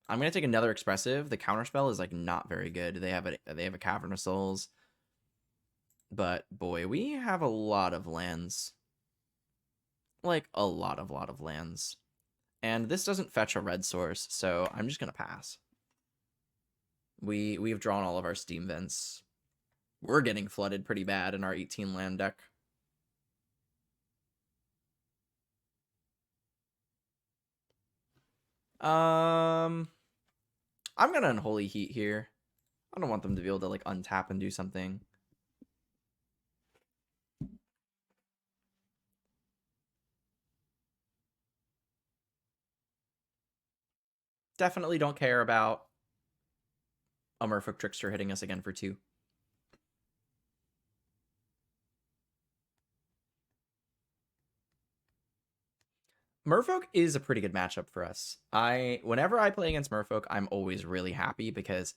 I'm gonna take another expressive. The counterspell is like not very good. They have a Cavern of Souls. But boy, we have a lot of lands. Like a lot of lands. And this doesn't fetch a red source, so I'm just gonna pass. We've drawn all of our steam vents. We're getting flooded pretty bad in our 18 land deck. I'm gonna Unholy Heat here. I don't want them to be able to like untap and do something. Definitely don't care about a Merfolk Trickster hitting us again for 2. Merfolk is a pretty good matchup for us. Whenever I play against Merfolk, I'm always really happy because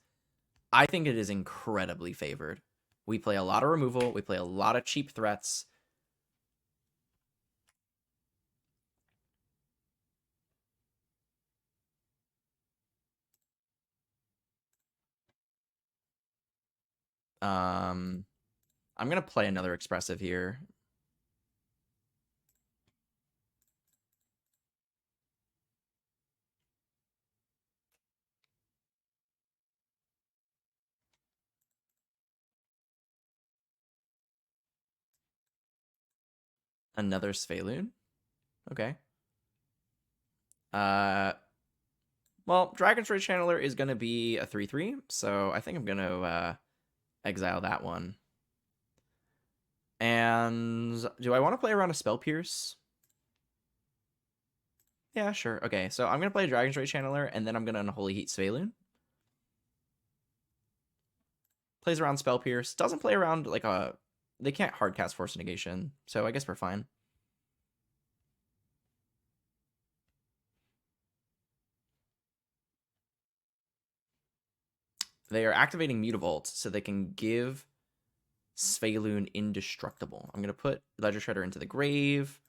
I think it is incredibly favored. We play a lot of removal. We play a lot of cheap threats. I'm gonna play another expressive here. Another Sphaloon. Okay. Well, Dragon's Rage Channeler is gonna be a 3/3, so I think I'm gonna exile that one. And do I want to play around a Spell Pierce? Yeah, sure. Okay, so I'm gonna play Dragon's Rage Channeler, and then I'm gonna Unholy Heat Sphaloon. Plays around Spell Pierce. Doesn't play around like a... They can't hardcast Force Negation, so I guess we're fine. They are activating Mutavault, so they can give Sphaloon indestructible. I'm gonna put Ledger Shredder into the grave.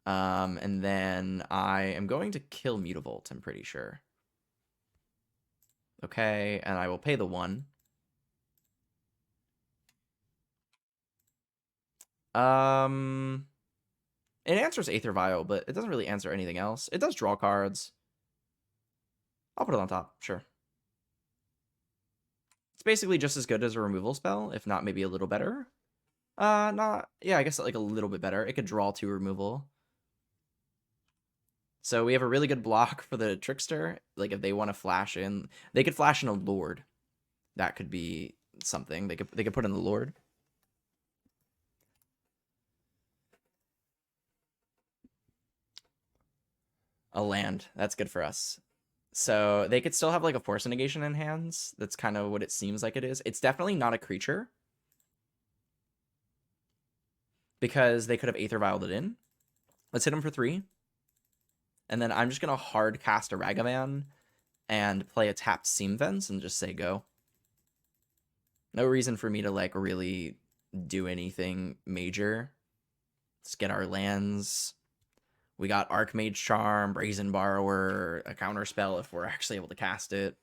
And then I am going to kill Mutavault, I'm pretty sure. Okay, and I will pay the 1. It answers Aether Vial, but it doesn't really answer anything else. It does draw cards. I'll put it on top, sure. It's basically just as good as a removal spell, if not maybe a little better. Yeah, I guess like a little bit better. It could draw 2 removal. So we have a really good block for the Trickster. Like if they want to flash in, they could flash in a Lord. That could be something. They could put in the Lord. A land. That's good for us. So they could still have like a Force Negation in hands. That's kind of what it seems like it is. It's definitely not a creature. because they could have Aether Vialed it in. Let's hit him for 3. And then I'm just going to hard cast a Ragavan and play a tapped Seam Fence and just say go. No reason for me to like really do anything major. Let's get our lands. We got Archmage Charm, Brazen Borrower, a counter spell if we're actually able to cast it.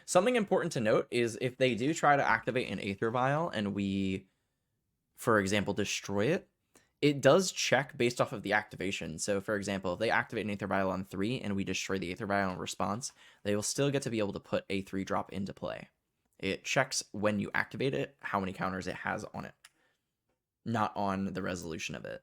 Something important to note is if they do try to activate an Aether Vial and we, for example, destroy it, it does check based off of the activation. So, for example, if they activate an Aether Vial on 3 and we destroy the Aether Vial in response, they will still get to be able to put a 3-drop into play. It checks when you activate it, how many counters it has on it, not on the resolution of it.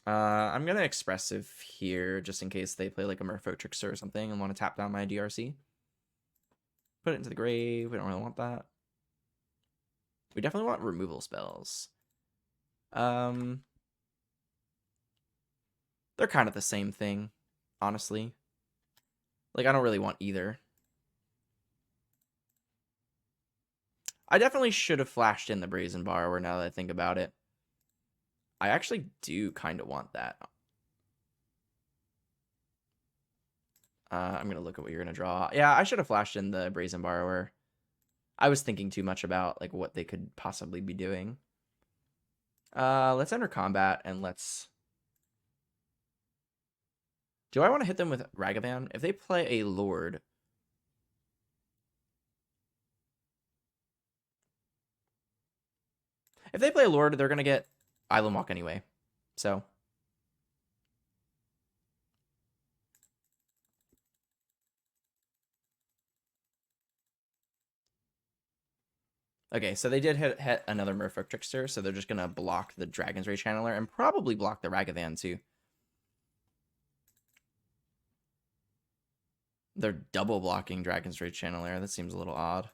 I'm going to Expressive here, just in case they play like a Merfolk Trickster or something and want to tap down my DRC. Put it into the grave. We don't really want that. We definitely want removal spells. They're kind of the same thing, honestly. Like, I don't really want either. I definitely should have flashed in the Brazen Borrower now that I think about it. I actually do kind of want that. I'm going to look at what you're going to draw. Yeah, I should have flashed in the Brazen Borrower. I was thinking too much about like what they could possibly be doing. Let's enter combat and let's... Do I want to hit them with Ragavan? If they play a Lord... If they play a Lord, they're going to get Island Walk anyway. So... Okay, so they did hit another Merfolk Trickster, so they're just going to block the Dragon's Rage Channeler and probably block the Ragavan too. They're double blocking Dragon's Rage Channeler. That seems a little odd.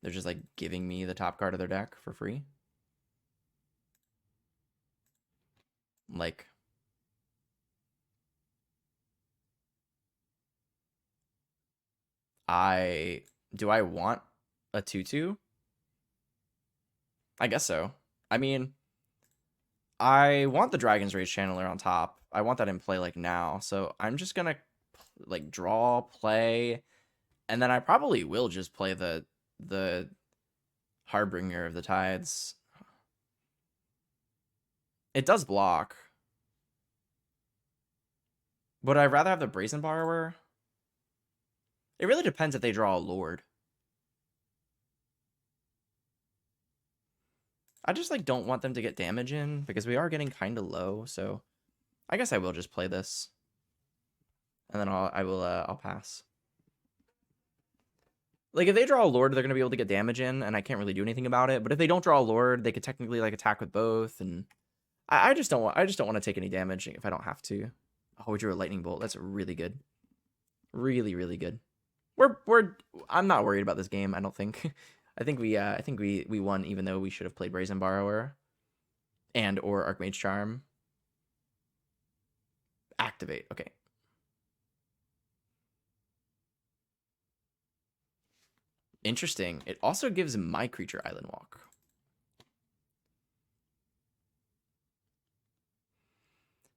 They're just like giving me the top card of their deck for free. Like... Do I want a 2/2? I guess so. I mean, I want the Dragon's Rage Channeler on top. I want that in play like now. So I'm just gonna like draw, play, and then I probably will just play the Harbinger of the Tides. It does block. Would I rather have the Brazen Borrower? It really depends if they draw a Lord. I just like don't want them to get damage in because we are getting kind of low, so I guess I will just play this. And then I'll pass. Like if they draw a Lord, they're gonna be able to get damage in, and I can't really do anything about it. But if they don't draw a Lord, they could technically like attack with both, and I just don't want to take any damage if I don't have to. Oh, we drew a Lightning Bolt. That's really good. Really, really good. I'm not worried about this game, I don't think. I think we won even though we should have played Brazen Borrower and or Archmage Charm. Activate. Okay. Interesting. It also gives my creature Island Walk.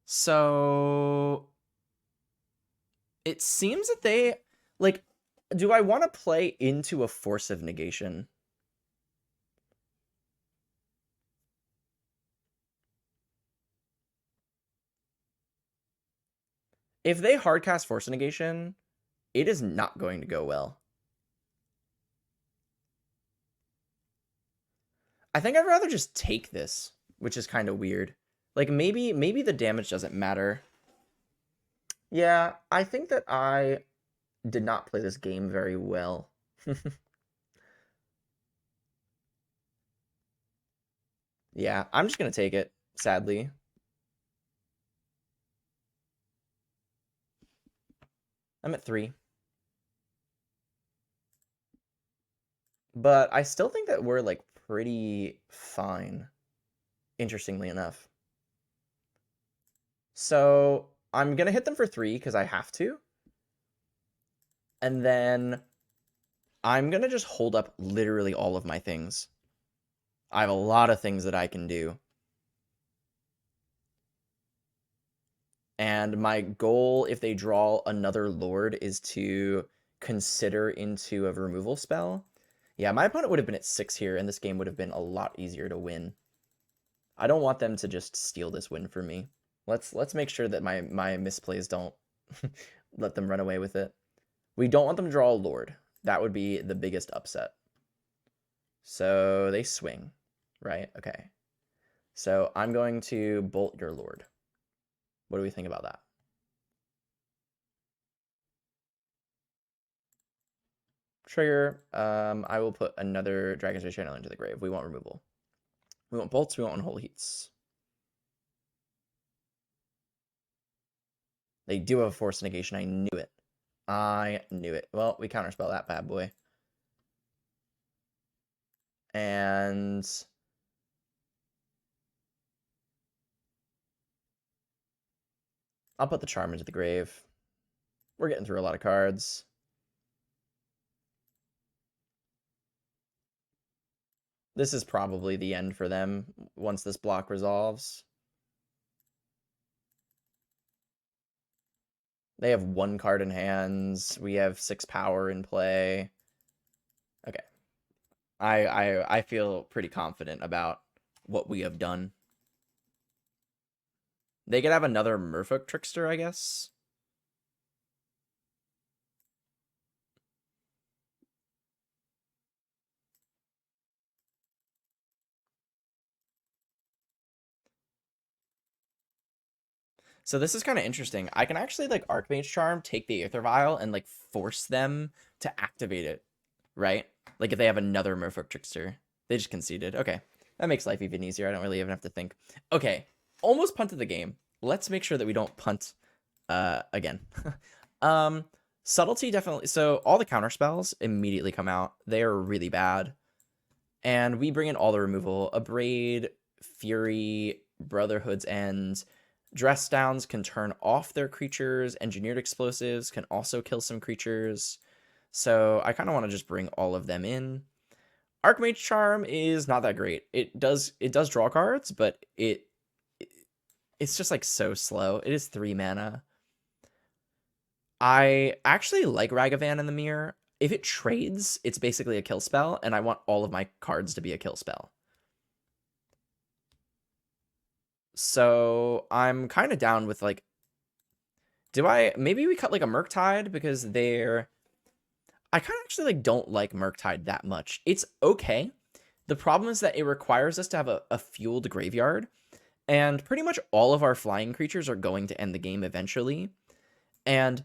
So it seems that they like, do I want to play into a Force of Negation? If they hardcast Force of Negation, it is not going to go well. I think I'd rather just take this, which is kind of weird. Like maybe the damage doesn't matter. Yeah, I think that I did not play this game very well. Yeah, I'm just gonna take it, sadly. I'm at 3. But I still think that we're like pretty fine, interestingly enough. So I'm gonna hit them for 3 because I have to. And then I'm gonna just hold up literally all of my things. I have a lot of things that I can do. And my goal, if they draw another Lord, is to consider into a removal spell. Yeah, my opponent would have been at 6 here, and this game would have been a lot easier to win. I don't want them to just steal this win from me. Let's make sure that my misplays don't let them run away with it. We don't want them to draw a Lord. That would be the biggest upset. So they swing, right? Okay. So I'm going to bolt your Lord. What do we think about that? Trigger. I will put another Dragon's Rage Channel into the grave. We want removal. We want bolts. We want unholy heats. They do have a force negation. I knew it. I knew it. Well, we counterspell that bad boy. And I'll put the charm into the grave. We're getting through a lot of cards. This is probably the end for them once this block resolves. They have 1 card in hands. We have 6 power in play. Okay. I feel pretty confident about what we have done. They could have another Merfolk Trickster, I guess. So this is kind of interesting. I can actually like Archmage Charm, take the Aether Vial, and like force them to activate it, right? Like if they have another Merfolk Trickster. They just conceded. Okay. That makes life even easier. I don't really even have to think. Okay. Almost punted the game. Let's make sure that we don't punt again. Subtlety definitely. So all the counter spells immediately come out. They are really bad. And we bring in all the removal. Abrade, Fury, Brotherhood's End. Dress downs can turn off their creatures. Engineered explosives can also kill some creatures. So I kind of want to just bring all of them in. Archmage Charm is not that great. It does draw cards, but it's just like so slow. It is 3 mana. I actually like Ragavan in the mirror. If it trades, it's basically a kill spell, and I want all of my cards to be a kill spell. So I'm kind of down with like, maybe we cut like a Murktide because I kind of actually like don't like Murktide that much. It's okay. The problem is that it requires us to have a fueled graveyard, and pretty much all of our flying creatures are going to end the game eventually. And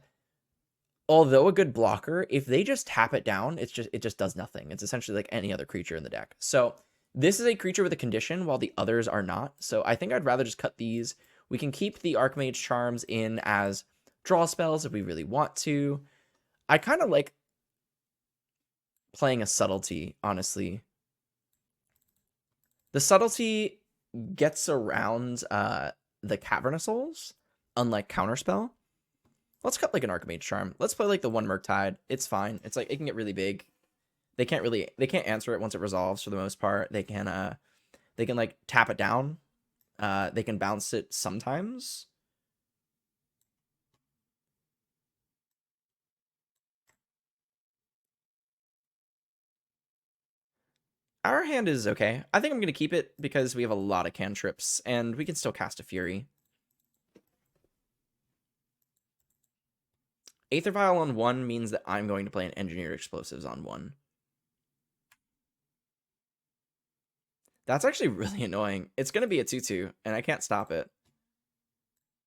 although a good blocker, if they just tap it down, it just does nothing. It's essentially like any other creature in the deck. So this is a creature with a condition while the others are not. So I think I'd rather just cut these. We can keep the Archmage Charms in as draw spells if we really want to. I kind of like playing a Subtlety, honestly. The Subtlety gets around the Cavern of Souls, unlike Counterspell. Let's cut like an Archmage Charm. Let's play like the 1 Murktide. It's fine. It's like it can get really big. They can't answer it once it resolves for the most part. They can like tap it down. They can bounce it sometimes. Our hand is okay. I think I'm going to keep it because we have a lot of cantrips and we can still cast a Fury. Aether Vial on 1 means that I'm going to play an Engineered Explosives on 1. That's actually really annoying. It's going to be a 2/2, and I can't stop it.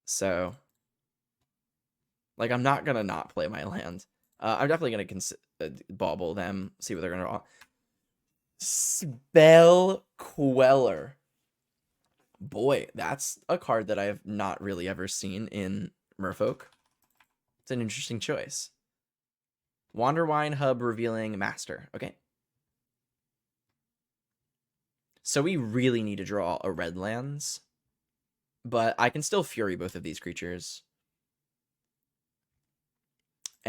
So, like, I'm not going to not play my land. I'm definitely going to bauble them, see what they're going to draw. Spell Queller. Boy, that's a card that I have not really ever seen in Merfolk. It's an interesting choice. Wanderwine Hub revealing Master. Okay. So we really need to draw a red lands, but I can still Fury both of these creatures.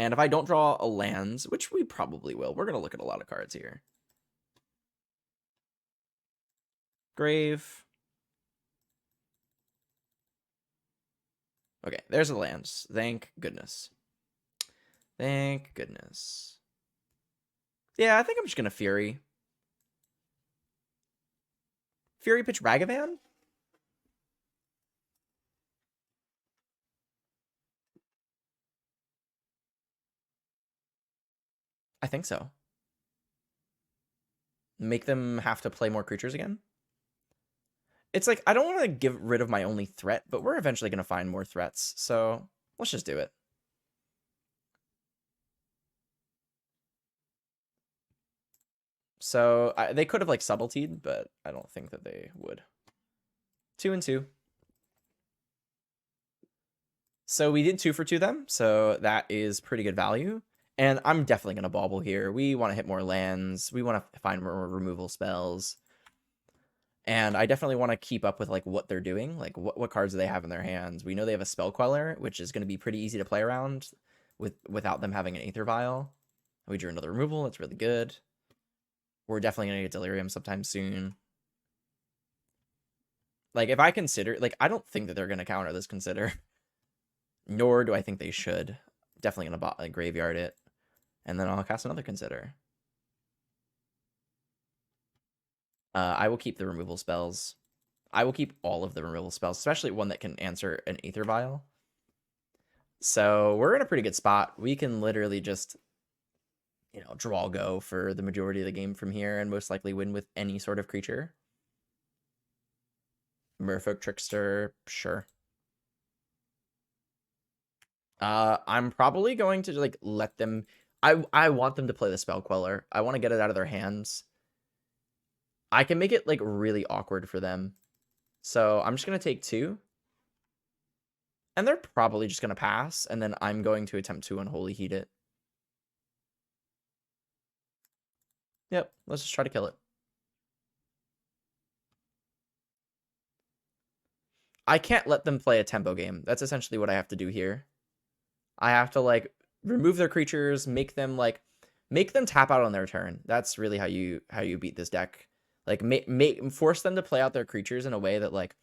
And if I don't draw a land, which we probably will, we're going to look at a lot of cards here. Grave. Okay, there's the lands. Thank goodness. Thank goodness. Yeah, I think I'm just going to Fury. Fury pitch Ragavan? I think so. Make them have to play more creatures again? It's like, I don't want to get rid of my only threat, but we're eventually going to find more threats, so let's just do it. So they could have like subtletied, but I don't think that they would. 2 and 2. So we did 2 for 2 them, so that is pretty good value. And I'm definitely going to bauble here. We want to hit more lands. We want to find more removal spells. And I definitely want to keep up with like what they're doing. Like what cards do they have in their hands? We know they have a Spell Queller, which is going to be pretty easy to play around without them having an Aether Vial. We drew another removal. That's really good. We're definitely going to get Delirium sometime soon. Like, if I consider... Like, I don't think that they're going to counter this Consider. Nor do I think they should. Definitely going to graveyard it. And then I'll cast another Consider. I will keep the removal spells. I will keep all of the removal spells, especially one that can answer an Aether Vial. So we're in a pretty good spot. We can literally just, you know, draw go for the majority of the game from here and most likely win with any sort of creature. Merfolk Trickster, sure. I'm probably going to like let them... I want them to play the Spell Queller. I want to get it out of their hands. I can make it like really awkward for them. So I'm just going to take 2. And they're probably just going to pass. And then I'm going to attempt to Unholy Heat it. Yep, let's just try to kill it. I can't let them play a tempo game. That's essentially what I have to do here. I have to like remove their creatures, make them tap out on their turn. That's really how you beat this deck. Like force them to play out their creatures in a way that like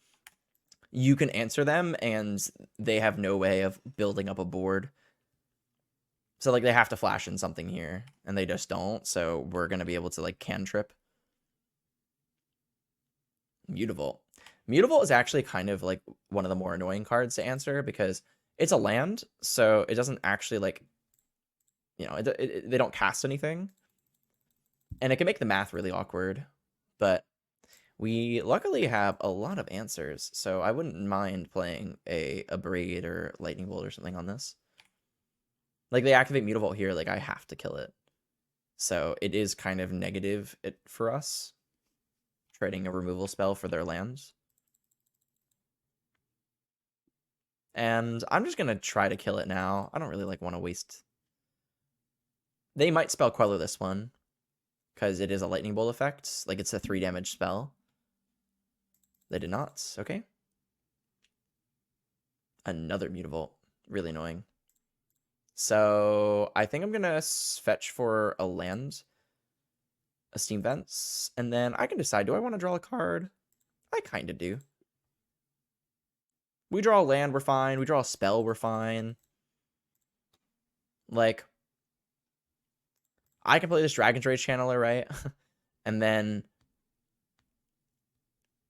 you can answer them and they have no way of building up a board. So like they have to flash in something here and they just don't. So we're going to be able to like cantrip. Mutavault. Mutavault is actually kind of like one of the more annoying cards to answer because it's a land, so it doesn't actually like, you know, they don't cast anything. And it can make the math really awkward, but we luckily have a lot of answers, so I wouldn't mind playing a Braid or Lightning Bolt or something on this. Like, they activate Mutavault here, like, I have to kill it. So it is kind of negative for us, trading a removal spell for their lands. And I'm just going to try to kill it now. I don't really like want to waste... They might Spell Queller this one, because it is a Lightning Bolt effect. Like, it's a 3 damage spell. They did not. Okay. Another Mutavault. Really annoying. So I think I'm going to fetch for a land, a Steam Vents, and then I can decide, do I want to draw a card? I kind of do. We draw a land, we're fine. We draw a spell, we're fine. Like, I can play this Dragon's Rage Channeler, right? And then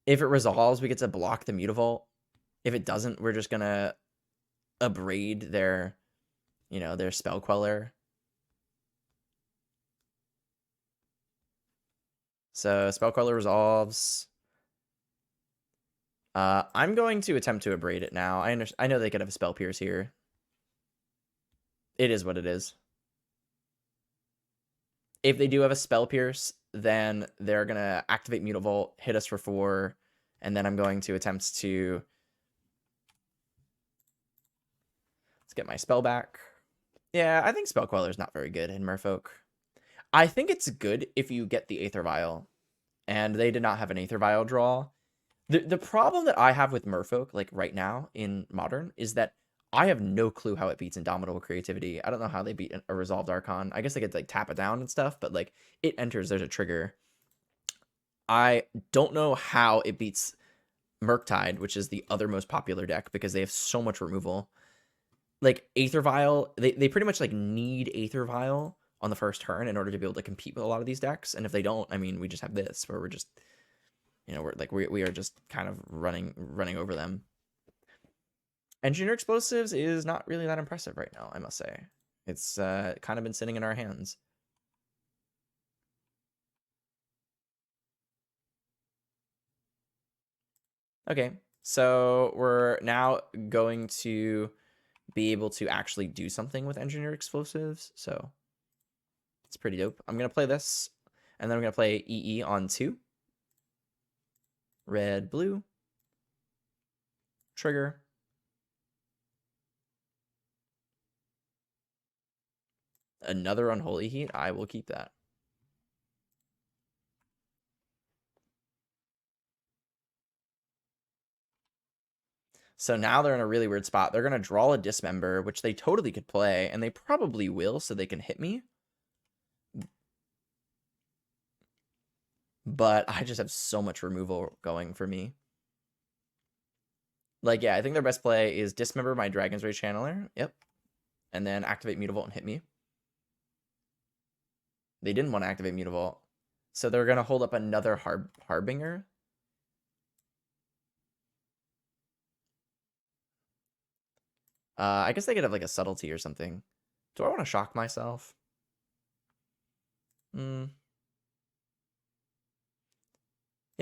if it resolves, we get to block the Mutavault. If it doesn't, we're just going to abrade their, you know, their Spell Queller. So Spell Queller resolves. I'm going to attempt to abrade it now. I know they could have a Spell Pierce here. It is what it is. If they do have a Spell Pierce, then they're going to activate Mutavault, hit us for 4, and then I'm going to attempt to... Let's get my spell back. Yeah, I think Spell Queller is not very good in Merfolk. I think it's good if you get the Aether Vial, and they did not have an Aether Vial draw. The problem that I have with Merfolk, like right now in Modern, is that I have no clue how it beats Indomitable Creativity. I don't know how they beat a Resolved Archon. I guess they could like tap it down and stuff, but like it enters, there's a trigger. I don't know how it beats Murktide, which is the other most popular deck because they have so much removal. Like Aether Vial, they pretty much like need Aether Vial on the first turn in order to be able to compete with a lot of these decks. And if they don't, I mean, we just have this where we're just, we're like we are just kind of running over them. Engineer Explosives is not really that impressive right now, I must say. It's kind of been sitting in our hands. Okay, so we're now going to be able to actually do something with Engineer Explosives, so it's pretty dope. I'm going to play this, and then I'm going to play EE on 2. Red, blue. Trigger. Another Unholy Heat. I will keep that. So now they're in a really weird spot. They're going to draw a Dismember, which they totally could play, and they probably will so they can hit me. But I just have so much removal going for me. Like, yeah, I think their best play is Dismember my Dragon's Rage Channeler. Yep. And then activate Mutavault and hit me. They didn't want to activate Mutavault. So they're going to hold up another Harbinger. I guess they could have like a Subtlety or something. Do I want to shock myself? Yeah,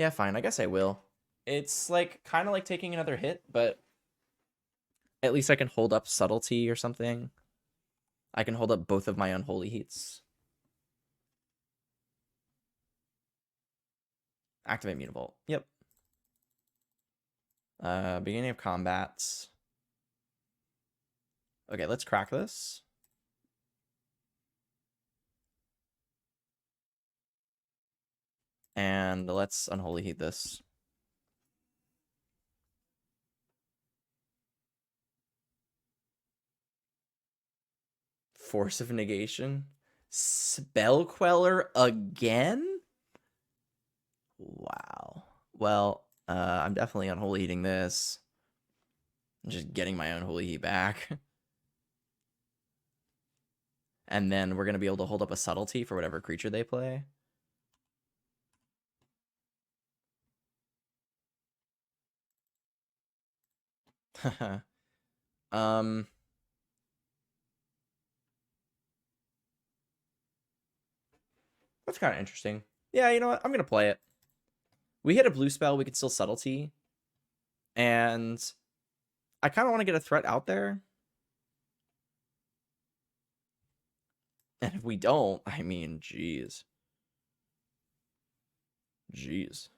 fine. I guess I will. It's like kind of like taking another hit, but at least I can hold up Subtlety or something. I can hold up both of my Unholy Heats. Activate Mutavault. Yep. Beginning of combat. Okay, let's crack this. And let's Unholy Heat this. Force of Negation. Spell Queller again? Wow. Well, I'm definitely Unholy Heating this. I'm just getting my Unholy Heat back. And then we're going to be able to hold up a Subtlety for whatever creature they play. um... That's kind of interesting. Yeah, you know what? I'm going to play it. We hit a blue spell, we could still Subtlety. And I kind of want to get a threat out there. And if we don't, I mean, jeez. Jeez.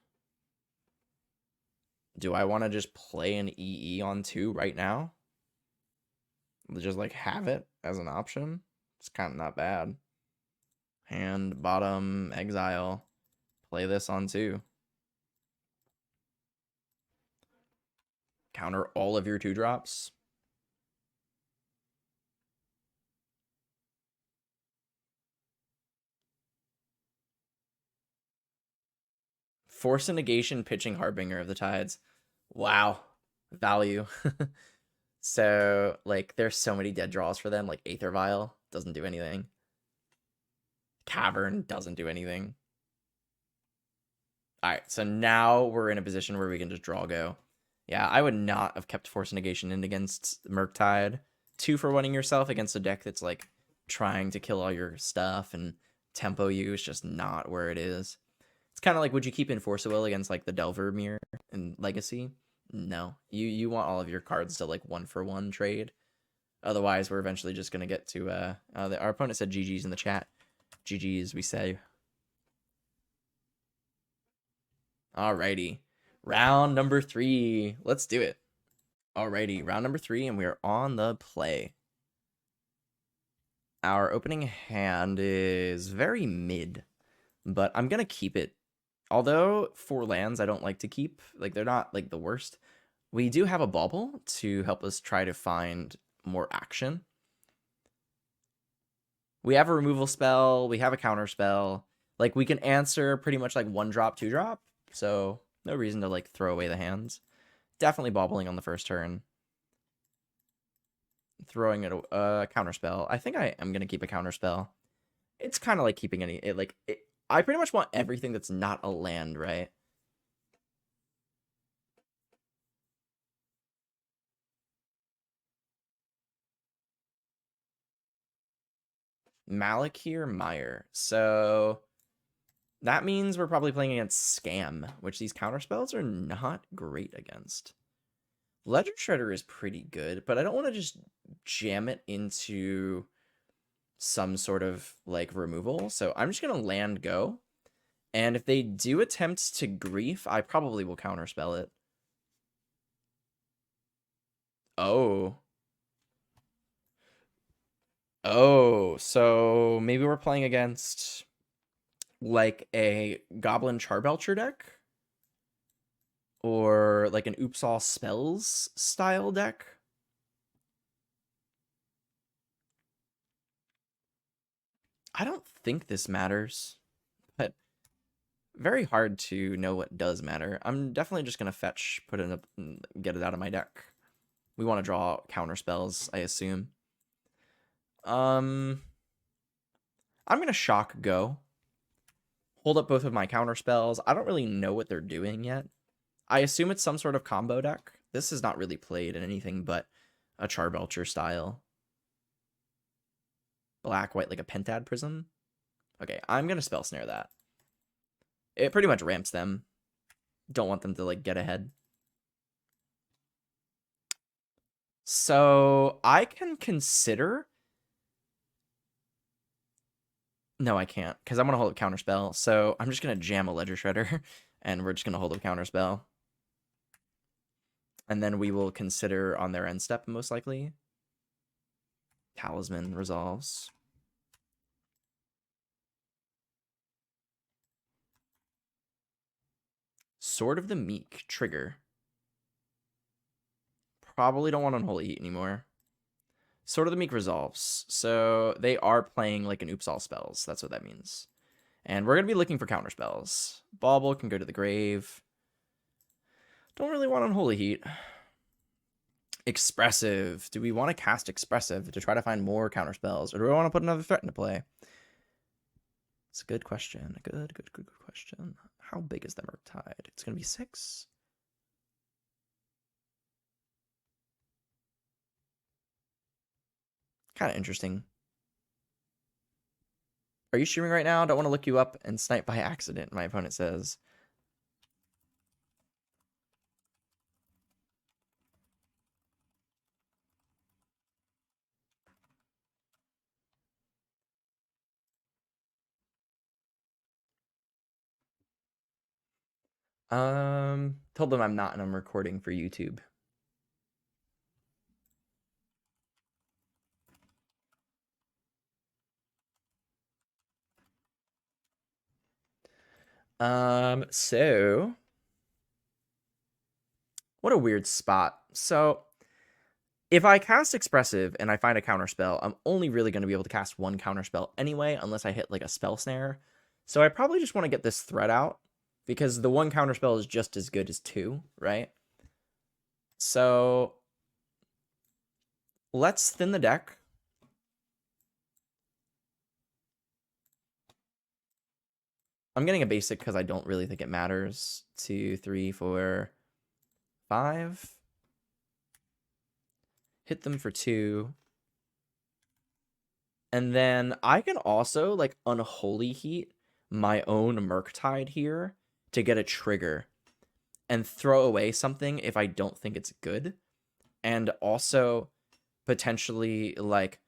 Do I want to just play an EE on 2 right now? Just like have it as an option? It's kind of not bad. Hand, bottom, exile. Play this on 2. Counter all of your 2-drops. Force a negation, pitching Harbinger of the Tides. Wow. Value. So, like, there's so many dead draws for them. Like, Aether Vial doesn't do anything. Cavern doesn't do anything. Alright, so now we're in a position where we can just draw go. Yeah, I would not have kept Force Negation in against Murktide. 2 for winning yourself against a deck that's, like, trying to kill all your stuff and tempo you is just not where it is. It's kind of like, would you keep Enforce Will against, like, the Delver Mirror in Legacy? No. You want all of your cards to, like, 1-for-1 trade. Otherwise, we're eventually just going to get to... our opponent said GG's in the chat. GG's, we say. Alrighty. Round number 3. Let's do it. Alrighty, round number 3, and we are on the play. Our opening hand is very mid, but I'm going to keep it. Although 4 lands I don't like to keep. Like, they're not, like, the worst. We do have a bauble to help us try to find more action. We have a removal spell. We have a counter spell. Like, we can answer pretty much like 1-drop, 2-drop. So no reason to like throw away the hands. Definitely bobbling on the first turn. Throwing it a counter spell. I think I am gonna keep a counter spell. It's kind of like keeping I pretty much want everything that's not a land, right? Malakir Meyer. So that means we're probably playing against Scam, which these counter spells are not great against. Ledger Shredder is pretty good, but I don't want to just jam it into some sort of like removal. So I'm just going to land go. And if they do attempt to grief, I probably will counterspell it. Oh. Oh, so maybe we're playing against like a Goblin Charbelcher deck? Or like an Oops All Spells style deck? I don't think this matters, but very hard to know what does matter. I'm definitely just going to fetch, put it up, and get it out of my deck. We want to draw counter spells, I assume. I'm going to shock go. Hold up both of my counter spells. I don't really know what they're doing yet. I assume it's some sort of combo deck. This is not really played in anything but a Charbelcher style. Black, white, like a Pentad Prism. Okay, I'm going to Spell Snare that. It pretty much ramps them. Don't want them to, like, get ahead. So, I can consider... No, I can't, because I'm going to hold up Counterspell. So, I'm just going to jam a Ledger Shredder, and we're just going to hold up Counterspell. And then we will consider on their end step, most likely. Talisman resolves. Sword of the Meek, trigger. Probably don't want Unholy Heat anymore. Sword of the Meek resolves. So they are playing like an Oops All Spells. That's what that means. And we're going to be looking for counter spells. Bauble can go to the grave. Don't really want Unholy Heat. Expressive. Do we want to cast Expressive to try to find more counter spells? Or do we want to put another threat into play? It's a good question. Good question. How big is the Murktide? It's going to be 6. Kind of interesting. Are you streaming right now? Don't want to look you up and snipe by accident, my opponent says. Told them I'm not and I'm recording for YouTube. So what a weird spot. So if I cast Expressive and I find a counterspell, I'm only really going to be able to cast one counterspell anyway, unless I hit like a Spell Snare. So I probably just want to get this threat out because the one counterspell is just as good as 2, right? So let's thin the deck. I'm getting a basic because I don't really think it matters. 2, 3, 4, 5. Hit them for 2. And then I can also like Unholy Heat my own Murktide here to get a trigger and throw away something if I don't think it's good. And also potentially like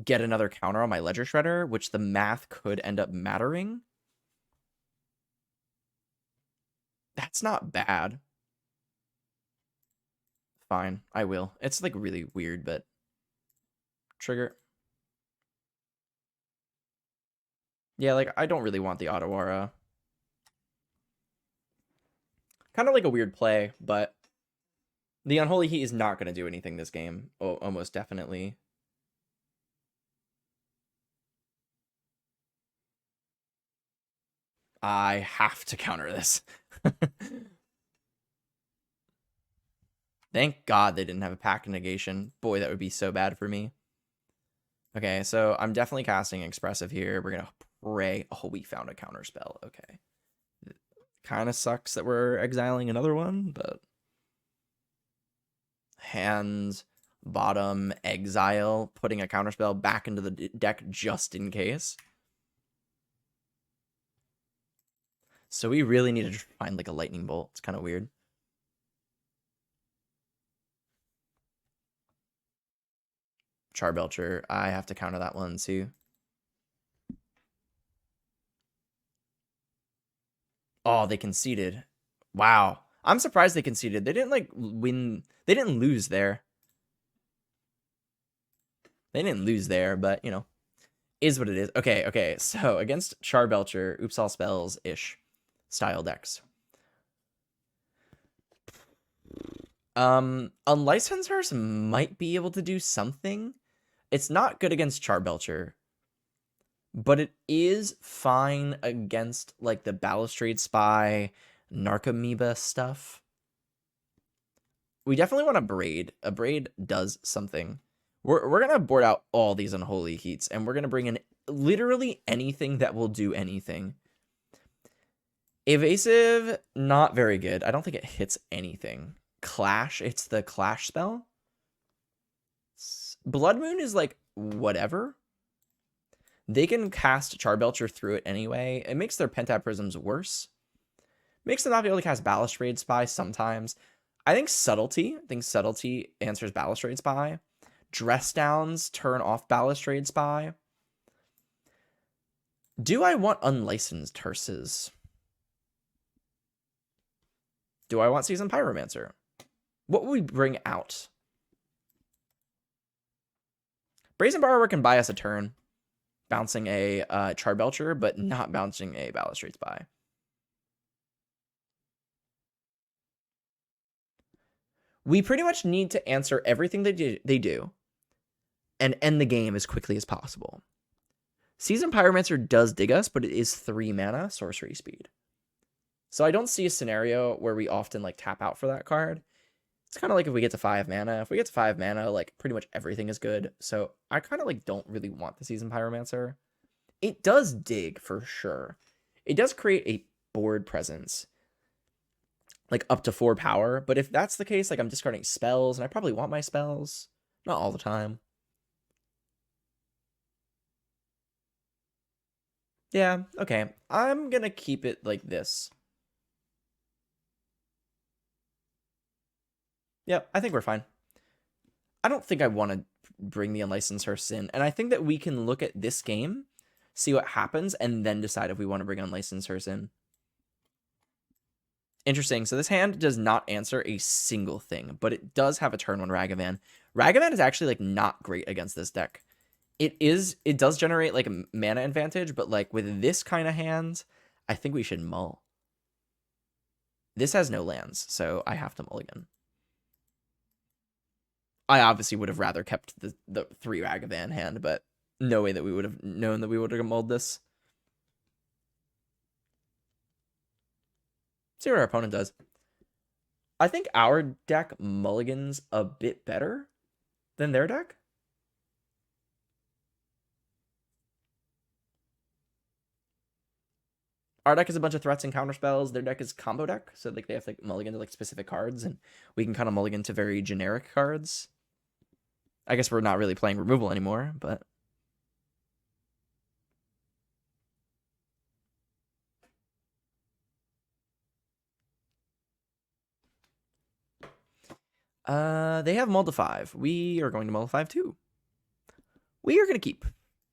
get another counter on my Ledger Shredder, which the math could end up mattering. That's not bad. Fine, I will. It's like really weird, but trigger. Yeah, like I don't really want the Otawara. Kind of like a weird play, but The Unholy Heat is not going to do anything this game. Oh, almost definitely. I have to counter this. Thank God they didn't have a pack negation. Boy, that would be so bad for me. Okay, so I'm definitely casting Expressive here. We're going to pray. Oh, we found a counter spell. Okay. Kind of sucks that we're exiling another one, but hand, bottom, exile, putting a counterspell back into the deck just in case. So we really need to find like a lightning bolt. It's kind of weird. Charbelcher. I have to counter that one too. Oh, they conceded. Wow. I'm surprised they conceded. They didn't like win. They didn't lose there. They didn't lose there, but you know, is what it is. Okay, okay. So against Charbelcher, Oops All Spells ish style decks. Unlicensed Hearse might be able to do something. It's not good against Charbelcher, but it is fine against like the Balustrade Spy, Narcomoeba stuff. We definitely want a Braid. A Braid does something. We're gonna board out all these Unholy Heats, and we're gonna bring in literally anything that will do anything. Evasive, not very good. I don't think it hits anything. Clash, it's the Clash spell. Blood Moon is like whatever. They can cast Charbelcher through it anyway. It makes their Pentaprisms worse. Makes them not be able to cast Balustrade Spy sometimes. I think Subtlety answers Balustrade Spy. Dress Downs turn off Balustrade Spy. Do I want Unlicensed Hearses? Do I want Seasoned Pyromancer? What would we bring out? Brazen Borrower can buy us a turn, bouncing a Charbelcher, but not bouncing a Balustrade Spy. We pretty much need to answer everything they do and end the game as quickly as possible. Seasoned Pyromancer does dig us, but it is 3 mana, sorcery speed. So I don't see a scenario where we often like tap out for that card. It's kind of like if we get to 5 mana. If we get to 5 mana, like pretty much everything is good. So I kind of like don't really want the Seasoned Pyromancer. It does dig for sure. It does create a board presence, like up to 4 power. But if that's the case, like I'm discarding spells, and I probably want my spells. Not all the time. Yeah, okay. I'm gonna keep it like this. Yeah, I think we're fine. I don't think I want to bring the Unlicensed Hearse in. And I think that we can look at this game, see what happens, and then decide if we want to bring Unlicensed Hearse in. Interesting. So this hand does not answer a single thing, but it does have a turn 1 Ragavan. Ragavan is actually like not great against this deck. It does generate like a mana advantage, but like with this kind of hand, I think we should mull. This has no lands, so I have to mulligan. I obviously would have rather kept the 3 Ragavan hand, but no way that we would have known that we would have mulled this. See what our opponent does. I think our deck mulligans a bit better than their deck. Our deck is a bunch of threats and counter spells. Their deck is combo deck, so like they have to like mulligan to like specific cards, and we can kind of mulligan to very generic cards. I guess we're not really playing removal anymore, but they have mull to 5. We are going to mull to 5 too. We are going to keep.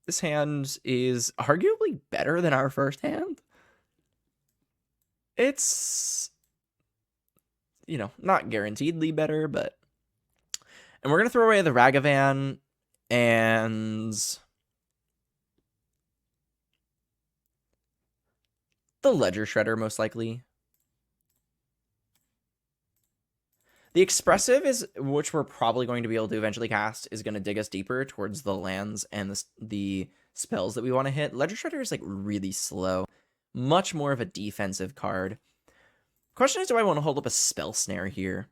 This hand is arguably better than our first hand. It's, you know, not guaranteedly better, but... And we're going to throw away the Ragavan and the Ledger Shredder, most likely. The Expressive is, which we're probably going to be able to eventually cast, is going to dig us deeper towards the lands and the spells that we want to hit. Ledger Shredder is like really slow, much more of a defensive card. Question is, do I want to hold up a Spell Snare here?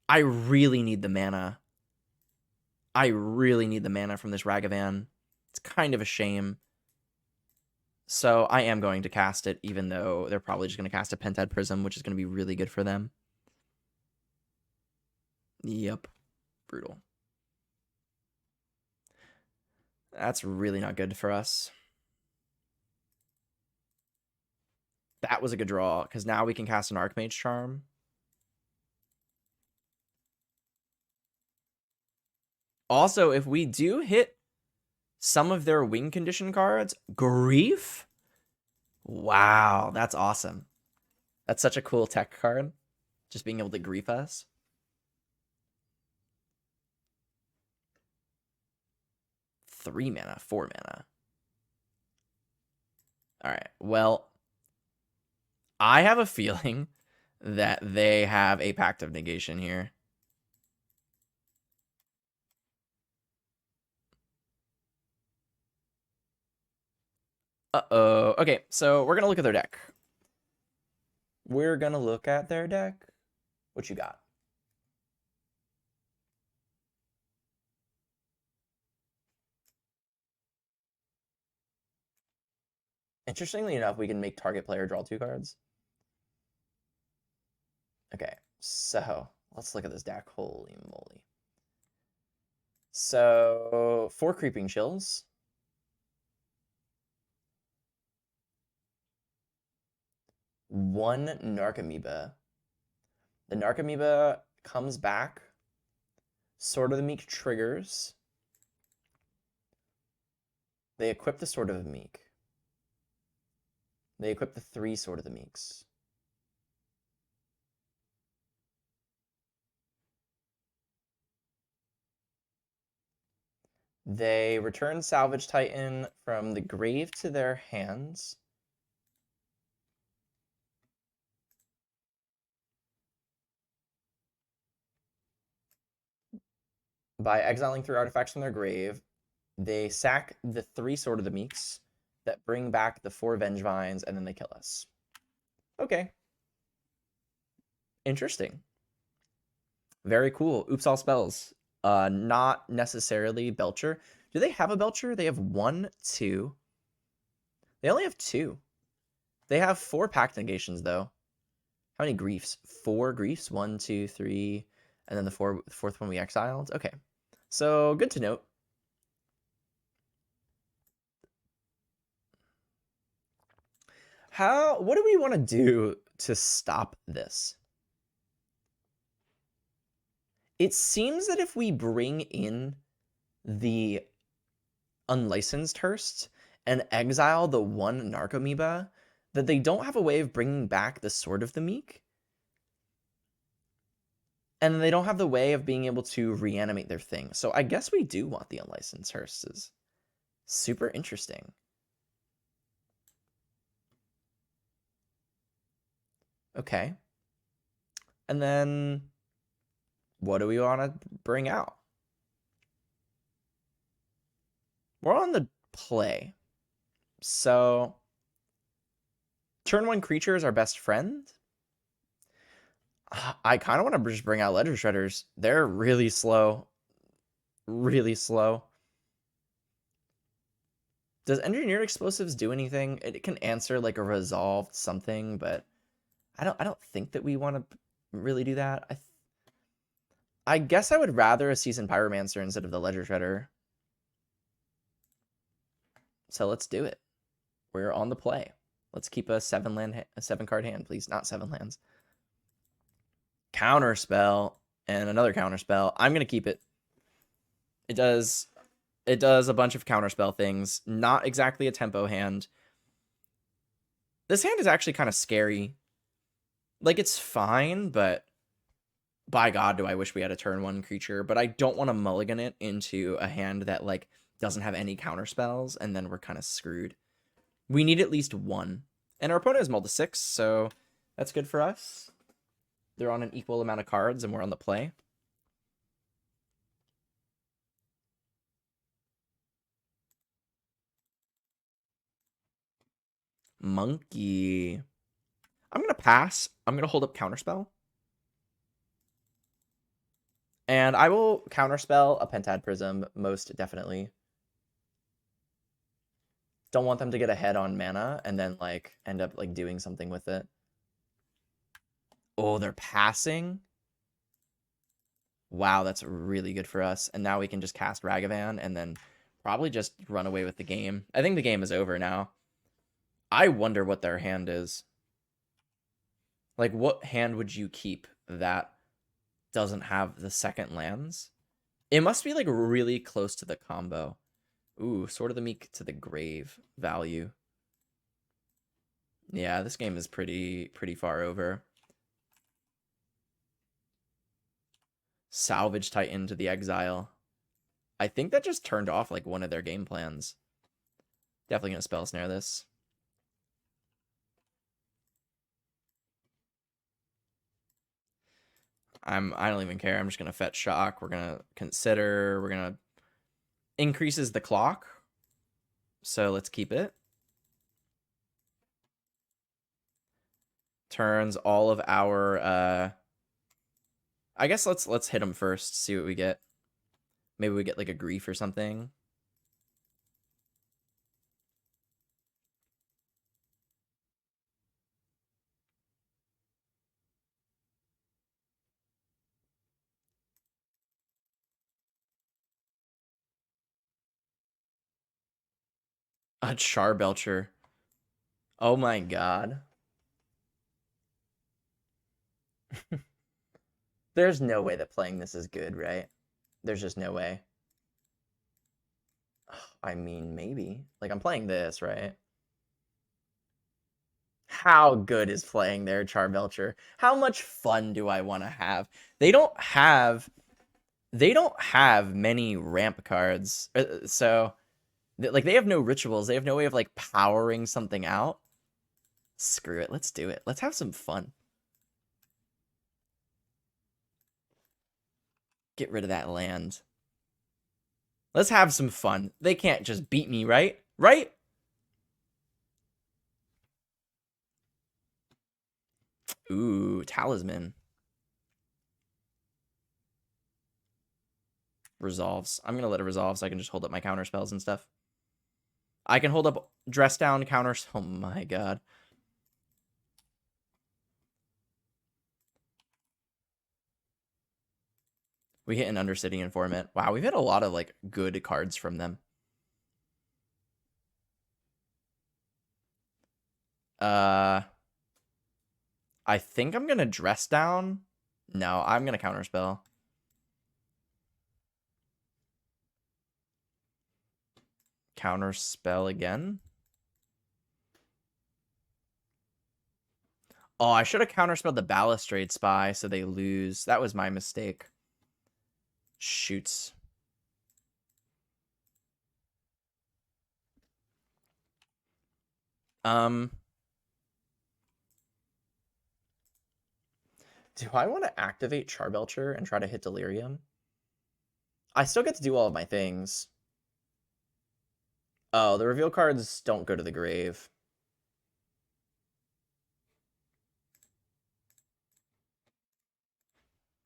I really need the mana. I really need the mana from this Ragavan. It's kind of a shame. So I am going to cast it, even though they're probably just going to cast a Pentad Prism, which is going to be really good for them. Yep. Brutal. That's really not good for us. That was a good draw, because now we can cast an Archmage Charm. Also, if we do hit some of their win condition cards, Grief? Wow, that's awesome. That's such a cool tech card. Just being able to grief us. Three mana, 4 mana. All right, well, I have a feeling that they have a Pact of Negation here. Uh-oh. Okay, so we're going to look at their deck. We're going to look at their deck. What you got? Interestingly enough, we can make target player draw 2 cards. Okay, so let's look at this deck. Holy moly. So, 4 Creeping Chills. 1 Narcomoeba. The Narcomoeba comes back. Sword of the Meek triggers. They equip the Sword of the Meek. They equip the 3 Sword of the Meeks. They return Salvage Titan from the grave to their hands. By exiling 3 artifacts from their grave, they sack the 3 Sword of the Meeks that bring back the 4 Vengevines, and then they kill us. Okay. Interesting. Very cool. Oops, all spells. Not necessarily Belcher. Do they have a Belcher? They have 1, 2. They only have 2. They have 4 Pact Negations, though. How many griefs? 4 griefs? 1, 2, 3, and then the fourth one we exiled? Okay. So, good to note. What do we want to do to stop this? It seems that if we bring in the Unlicensed Hearst and exile the 1 Narcomoeba, that they don't have a way of bringing back the Sword of the Meek. And they don't have the way of being able to reanimate their thing. So I guess we do want the Unlicensed Hearsts. Super interesting. Okay. And then what do we want to bring out? We're on the play. So turn 1 creature is our best friend. I kind of want to just bring out Ledger Shredders. They're really slow. Really slow. Does Engineered Explosives do anything? It can answer like a resolved something, but I don't think that we want to really do that. I guess I would rather a Seasoned Pyromancer instead of the Ledger Shredder. So let's do it. We're on the play. Let's keep a 7 card hand, please. Not 7 lands. Counterspell and another counterspell. I'm gonna keep it. It does a bunch of counterspell things. Not exactly a tempo hand. This hand is actually kind of scary. Like, it's fine, but by God, do I wish we had a turn 1 creature. But I don't want to mulligan it into a hand that like doesn't have any counterspells, and then we're kind of screwed. We need at least 1. And our opponent is Mull to 6, so that's good for us. They're on an equal amount of cards, and we're on the play. Monkey. I'm going to pass. I'm going to hold up Counterspell. And I will Counterspell a Pentad Prism, most definitely. Don't want them to get ahead on mana and then, like, end up, like, doing something with it. Oh, they're passing? Wow, that's really good for us. And now we can just cast Ragavan and then probably just run away with the game. I think the game is over now. I wonder what their hand is. Like, what hand would you keep that doesn't have the second lands? It must be, like, really close to the combo. Ooh, Sword of the Meek to the Grave value. Yeah, this game is pretty far over. Salvage Titan to the Exile. I think that just turned off, like, one of their game plans. Definitely gonna Spell Snare this. I don't even care. I'm just gonna fetch Shock. We're gonna consider. We're gonna increases the clock. So let's keep it. Turns all of our I guess let's hit them first, see what we get. Maybe we get like a Grief or something. A Charbelcher. Oh my god. There's no way that playing this is good, right? There's just no way. I mean, maybe. Like, I'm playing this, right? How good is playing there, Charbelcher? How much fun do I want to have? They don't have many ramp cards. So like they have no rituals. They have no way of like powering something out. Screw it. Let's do it. Let's have some fun. Get rid of that land. Let's have some fun. They can't just beat me, right? Right? Ooh, Talisman. Resolves. I'm going to let it resolve so I can just hold up my counter spells and stuff. I can hold up dress down counters. Oh my god. We hit an Undercity Informant. Wow, we've had a lot of like good cards from them. I think I'm gonna dress down. No, I'm gonna counterspell. Counterspell again. Oh, I should have counterspelled the Balustrade Spy so they lose. That was my mistake. Shoots. Do I want to activate Charbelcher and try to hit Delirium? I still get to do all of my things. Oh, the reveal cards don't go to the grave.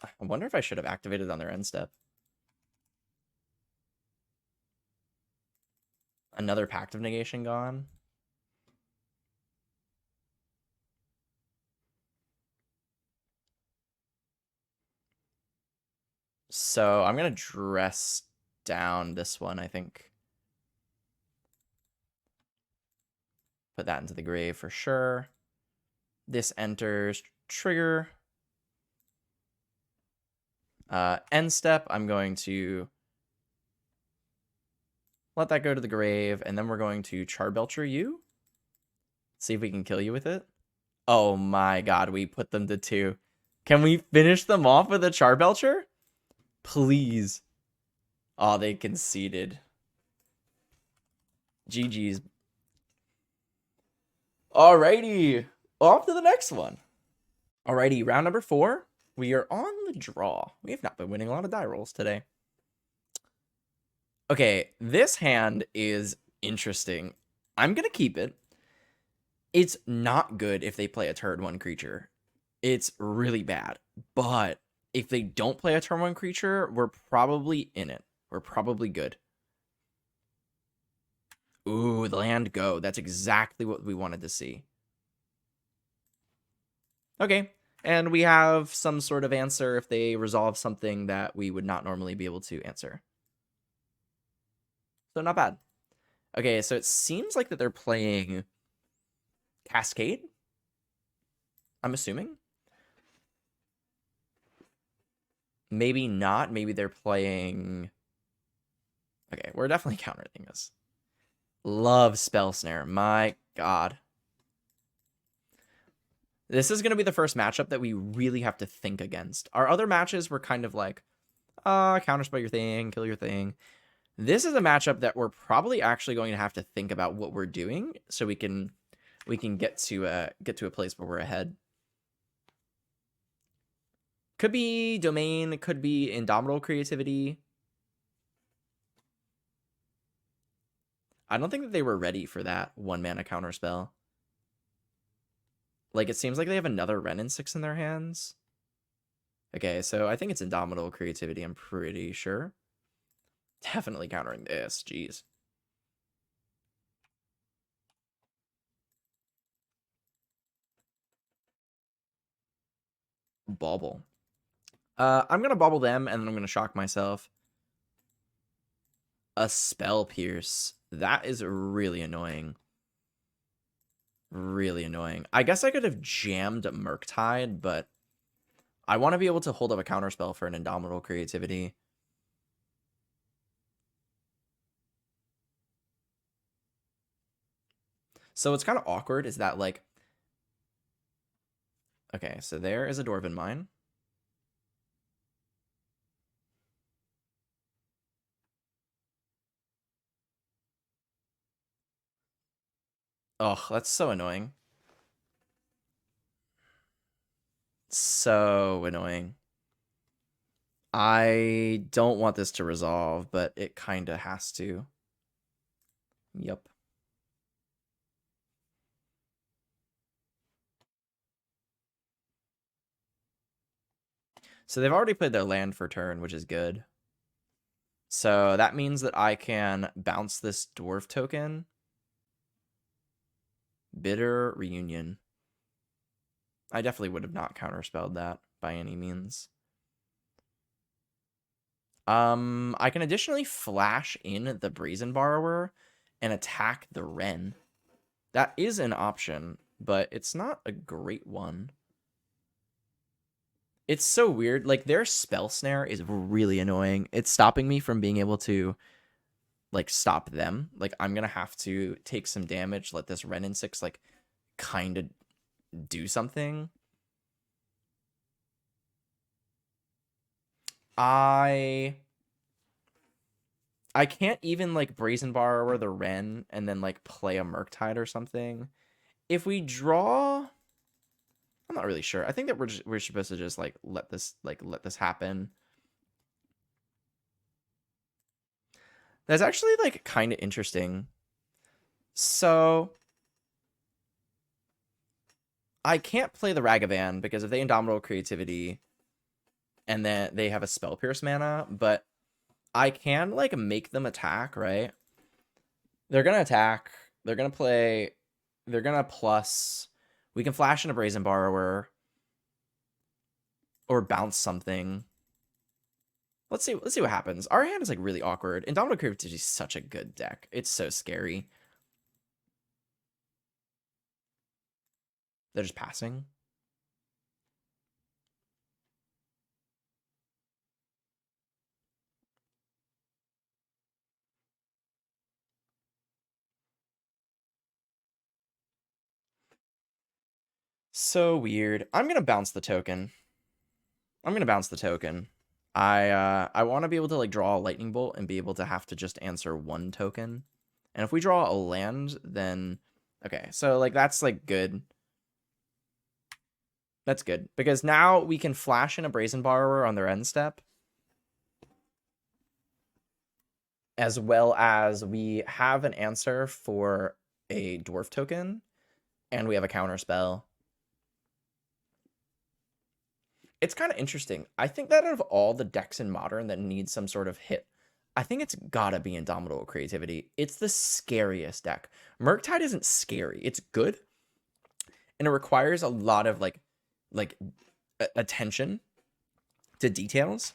I wonder if I should have activated on their end step. Another Pact of Negation gone. So I'm going to dress down this one, I think. Put that into the grave for sure. This enters trigger. End step, I'm going to let that go to the grave, and then we're going to Charbelcher you. See if we can kill you with it. Oh my god, we put them to 2. Can we finish them off with a Charbelcher? Please. Oh, they conceded. GG's. Alrighty. Off to the next one. Alrighty, round number 4. We are on the draw. We have not been winning a lot of die rolls today. Okay, this hand is interesting. I'm going to keep it. It's not good if they play a turn 1 creature. It's really bad. But if they don't play a turn 1 creature, we're probably in it. We're probably good. Ooh, the land go. That's exactly what we wanted to see. Okay, and we have some sort of answer if they resolve something that we would not normally be able to answer. So not bad. Okay, so it seems like that they're playing Cascade. I'm assuming. Maybe not. Maybe they're playing... Okay, we're definitely countering this. Love Spell Snare. My god. This is going to be the first matchup that we really have to think against. Our other matches were kind of like, counterspell your thing, kill your thing. This is a matchup that we're probably actually going to have to think about what we're doing so we can get to a place where we're ahead. Could be Domain, could be Indomitable Creativity. I don't think that they were ready for that 1-mana counterspell. Like, it seems like they have another Renin 6 in their hands. Okay, so I think it's Indomitable Creativity, I'm pretty sure. Definitely countering this, jeez. Bauble. I'm going to bauble them, and then I'm going to shock myself. A Spell Pierce. That is really annoying. Really annoying. I guess I could have jammed Murktide, but I want to be able to hold up a counterspell for an Indomitable Creativity. So what's kind of awkward is that, like... Okay, so there is a Dwarven Mine. Oh, that's so annoying. So annoying. I don't want this to resolve, but it kind of has to. Yep. So they've already played their land for turn, which is good. So that means that I can bounce this dwarf token. Bitter Reunion. I definitely would have not counterspelled that by any means. I can additionally flash in the Brazen Borrower and attack the Wren. That is an option, but it's not a great one. It's so weird. Like, their Spell Snare is really annoying. It's stopping me from being able to, like, stop them. Like, I'm going to have to take some damage, let this Renin 6, like, kind of do something. I can't even, like, Brazen Borrower the Wren and then, like, play a Murktide or something. If we draw... I'm not really sure. I think that we're supposed to just, like, let this happen. That's actually, like, kind of interesting. So... I can't play the Ragavan because if they Indomitable Creativity and then they have a Spell Pierce mana, but I can, like, make them attack, right? They're going to attack. They're going to play... They're going to plus... We can flash in a Brazen Borrower or bounce something. Let's see what happens. Our hand is, like, really awkward. Indomitable Creativity is such a good deck. It's so scary. They're just passing. So weird. I'm gonna bounce the token. I want to be able to, like, draw a lightning bolt and be able to have to just answer one token. And if we draw a land, then okay. So, like, that's, like, good. That's good, because now we can flash in a Brazen Borrower on their end step, as well as we have an answer for a Dwarf token, and we have a counter spell. It's kind of interesting. I think that out of all the decks in Modern that need some sort of hit, I think it's gotta be Indomitable Creativity. It's the scariest deck. Murktide isn't scary. It's good, and it requires a lot of like attention to details.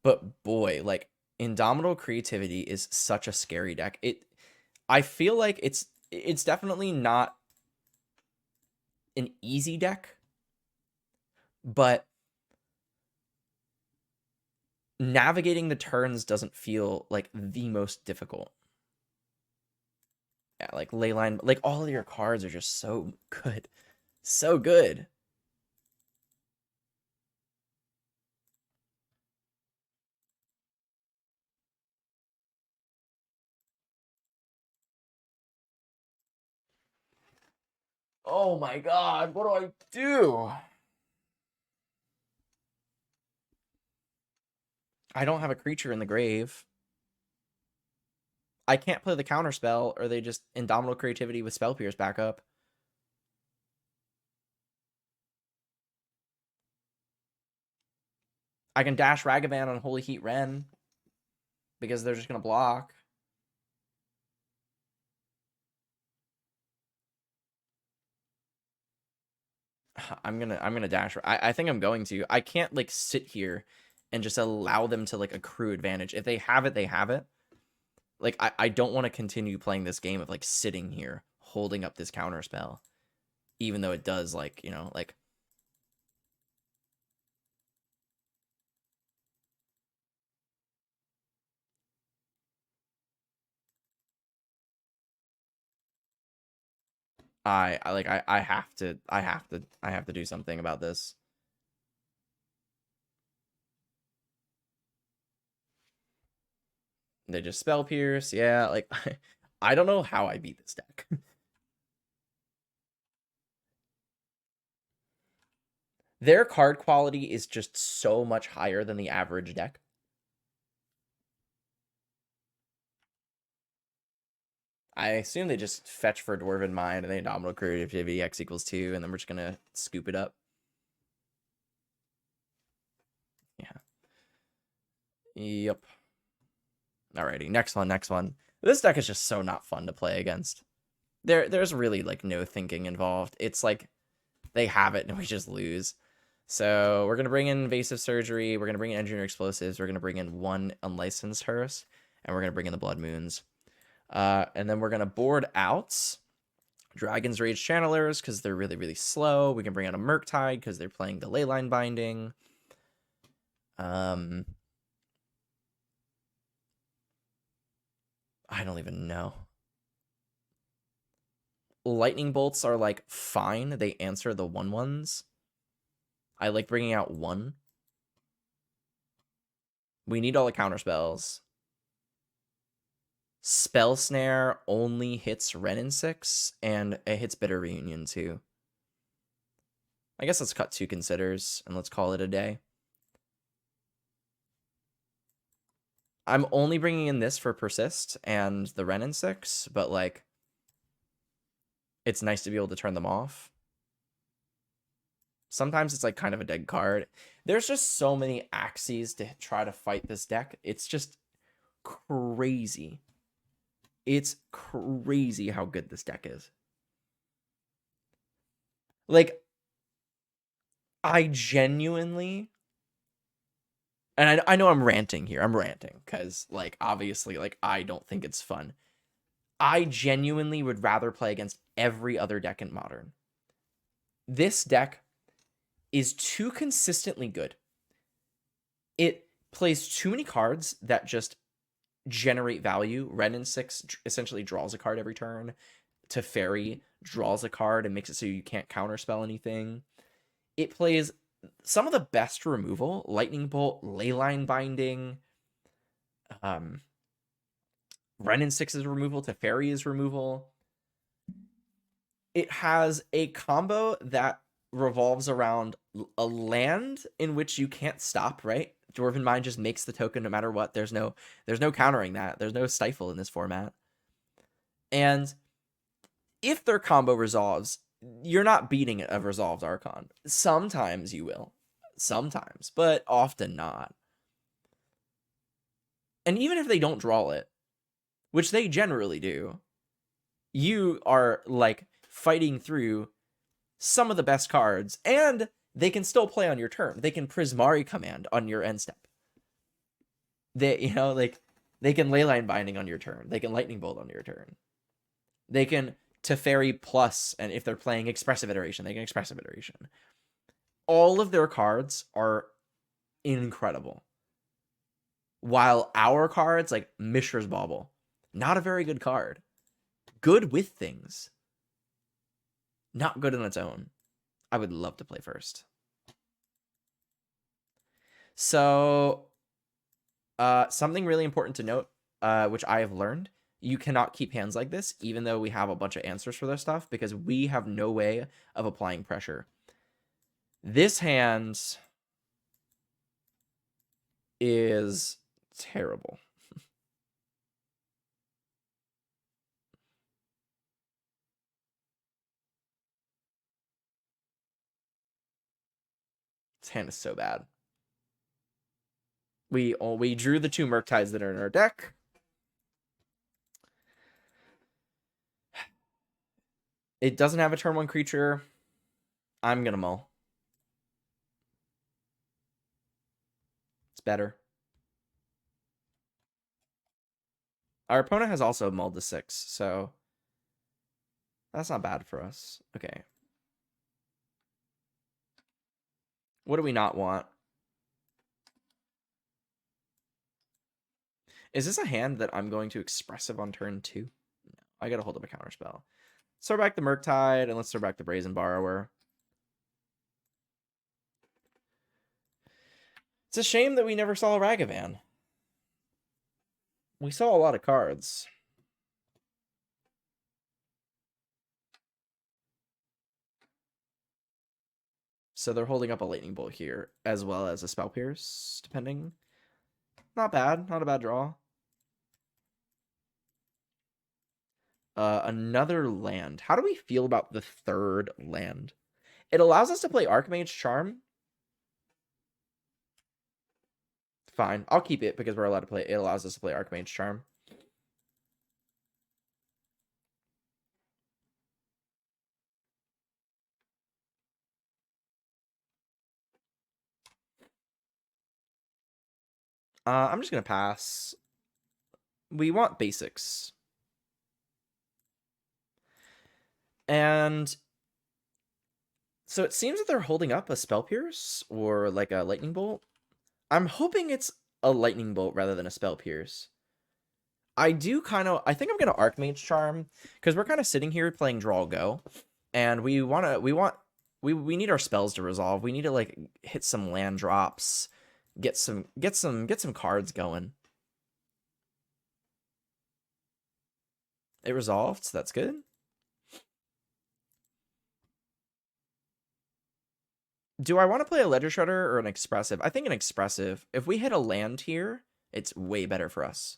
But boy, like Indomitable Creativity is such a scary deck. I feel like it's definitely not an easy deck, but navigating the turns doesn't feel like the most difficult. Yeah, like Leyline, like all of your cards are just so good. So good. Oh my god, what do I do? I don't have a creature in the grave. I can't play the counter spell, or they just Indomitable Creativity with Spell Pierce back up. I can dash Ragavan on Holy Heat Ren because they're just gonna block. I'm gonna dash. I think I'm going to. I can't like sit here and just allow them to like accrue advantage. If they have it, they have it. Like I don't want to continue playing this game of like sitting here holding up this counter spell, even though it does like, you know, like I have to do something about this. They just Spell Pierce, yeah, like I don't know how I beat this deck. Their card quality is just so much higher than the average deck. I assume they just fetch for Dwarven Mind and they Indomitable Creativity X equals 2, and then we're just gonna scoop it up. Yeah. Yep. Alrighty, next one. This deck is just so not fun to play against. There's really like no thinking involved. It's like they have it and we just lose. So we're gonna bring in Invasive Surgery, we're gonna bring in Engineer Explosives, we're gonna bring in one Unlicensed Hearse, and we're gonna bring in the Blood Moons. And then we're gonna board out Dragon's Rage Channelers because they're really, really slow. We can bring out a Murktide because they're playing the Leyline Binding. I don't even know. Lightning Bolts are like fine. They answer the 1/1s. I like bringing out one. We need all the counter spells. Spell Snare only hits Ren and 6, and it hits Bitter Reunion too. I guess let's cut 2 Considers, and let's call it a day. I'm only bringing in this for Persist and the Ren and 6, but like, it's nice to be able to turn them off. Sometimes it's like kind of a dead card. There's just so many axes to try to fight this deck. It's just crazy. It's crazy how good this deck is. Like, I genuinely, and I know I'm ranting here. I'm ranting because, like, obviously, like, I don't think it's fun. I genuinely would rather play against every other deck in Modern. This deck is too consistently good. It plays too many cards that just generate value. Ren and 6 essentially draws a card every turn. Teferi draws a card and makes it so you can't counterspell anything. It plays some of the best removal: Lightning Bolt, Leyline Binding, Ren and 6's removal, Teferi's removal. It has a combo that revolves around a land in which you can't stop, right? Dwarven Mind just makes the token no matter what. There's no countering that. There's no stifle in this format. And if their combo resolves, you're not beating a resolved Archon. Sometimes you will. Sometimes, but often not. And even if they don't draw it, which they generally do, you are like fighting through some of the best cards, and they can still play on your turn. They can Prismari command on your end step. They can Leyline Binding on your turn. They can Lightning Bolt on your turn. They can Teferi Plus, and if they're playing Expressive Iteration, they can Expressive Iteration. All of their cards are incredible. While our cards, like Mishra's Bauble, not a very good card. Good with things. Not good on its own. I would love to play first. So, something really important to note, which I have learned, you cannot keep hands like this, even though we have a bunch of answers for this stuff, because we have no way of applying pressure. This hand is terrible. This hand is so bad. We drew the 2 Murktides that are in our deck. It doesn't have a turn 1 creature. I'm gonna mull. It's better. Our opponent has also mulled the 6, so that's not bad for us. Okay. What do we not want? Is this a hand that I'm going to Expressive on turn 2? No, I gotta hold up a counterspell. Let's throw back the Murktide, and let's throw back the Brazen Borrower. It's a shame that we never saw a Ragavan. We saw a lot of cards. So they're holding up a Lightning Bolt here, as well as a Spell Pierce, depending. Not bad. Not a bad draw. Another land. How do we feel about the 3rd land? It allows us to play Archmage Charm. Fine. I'll keep it because we're allowed to play. It allows us to play Archmage Charm. I'm just going to pass. We want basics. And so it seems that they're holding up a Spell Pierce or like a Lightning Bolt. I'm hoping it's a Lightning Bolt rather than a Spell Pierce. I think I'm going to Archmage Charm because we're kind of sitting here playing Draw Go, and we need our spells to resolve. We need to like hit some land drops, get some cards going. It resolved, so that's good. Do I want to play a Ledger Shredder or an Expressive? I think an Expressive. If we hit a land here, it's way better for us.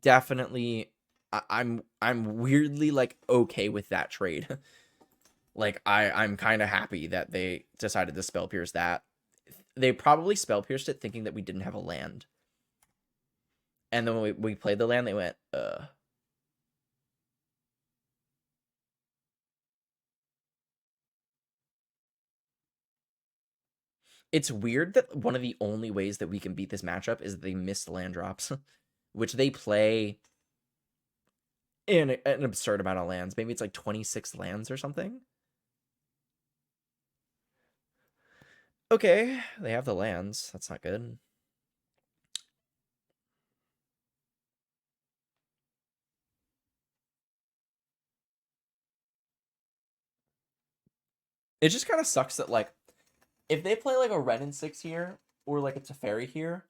Definitely, I'm weirdly like okay with that trade. Like I'm kind of happy that they decided to Spell Pierce that. They probably Spell Pierced it thinking that we didn't have a land. And then when we played the land, they went, It's weird that one of the only ways that we can beat this matchup is that they missed land drops, which they play in an absurd amount of lands. Maybe it's like 26 lands or something. Okay, they have the lands. That's not good. It just kind of sucks that, like, if they play, like, a Ren and 6 here, or, like, a Teferi here,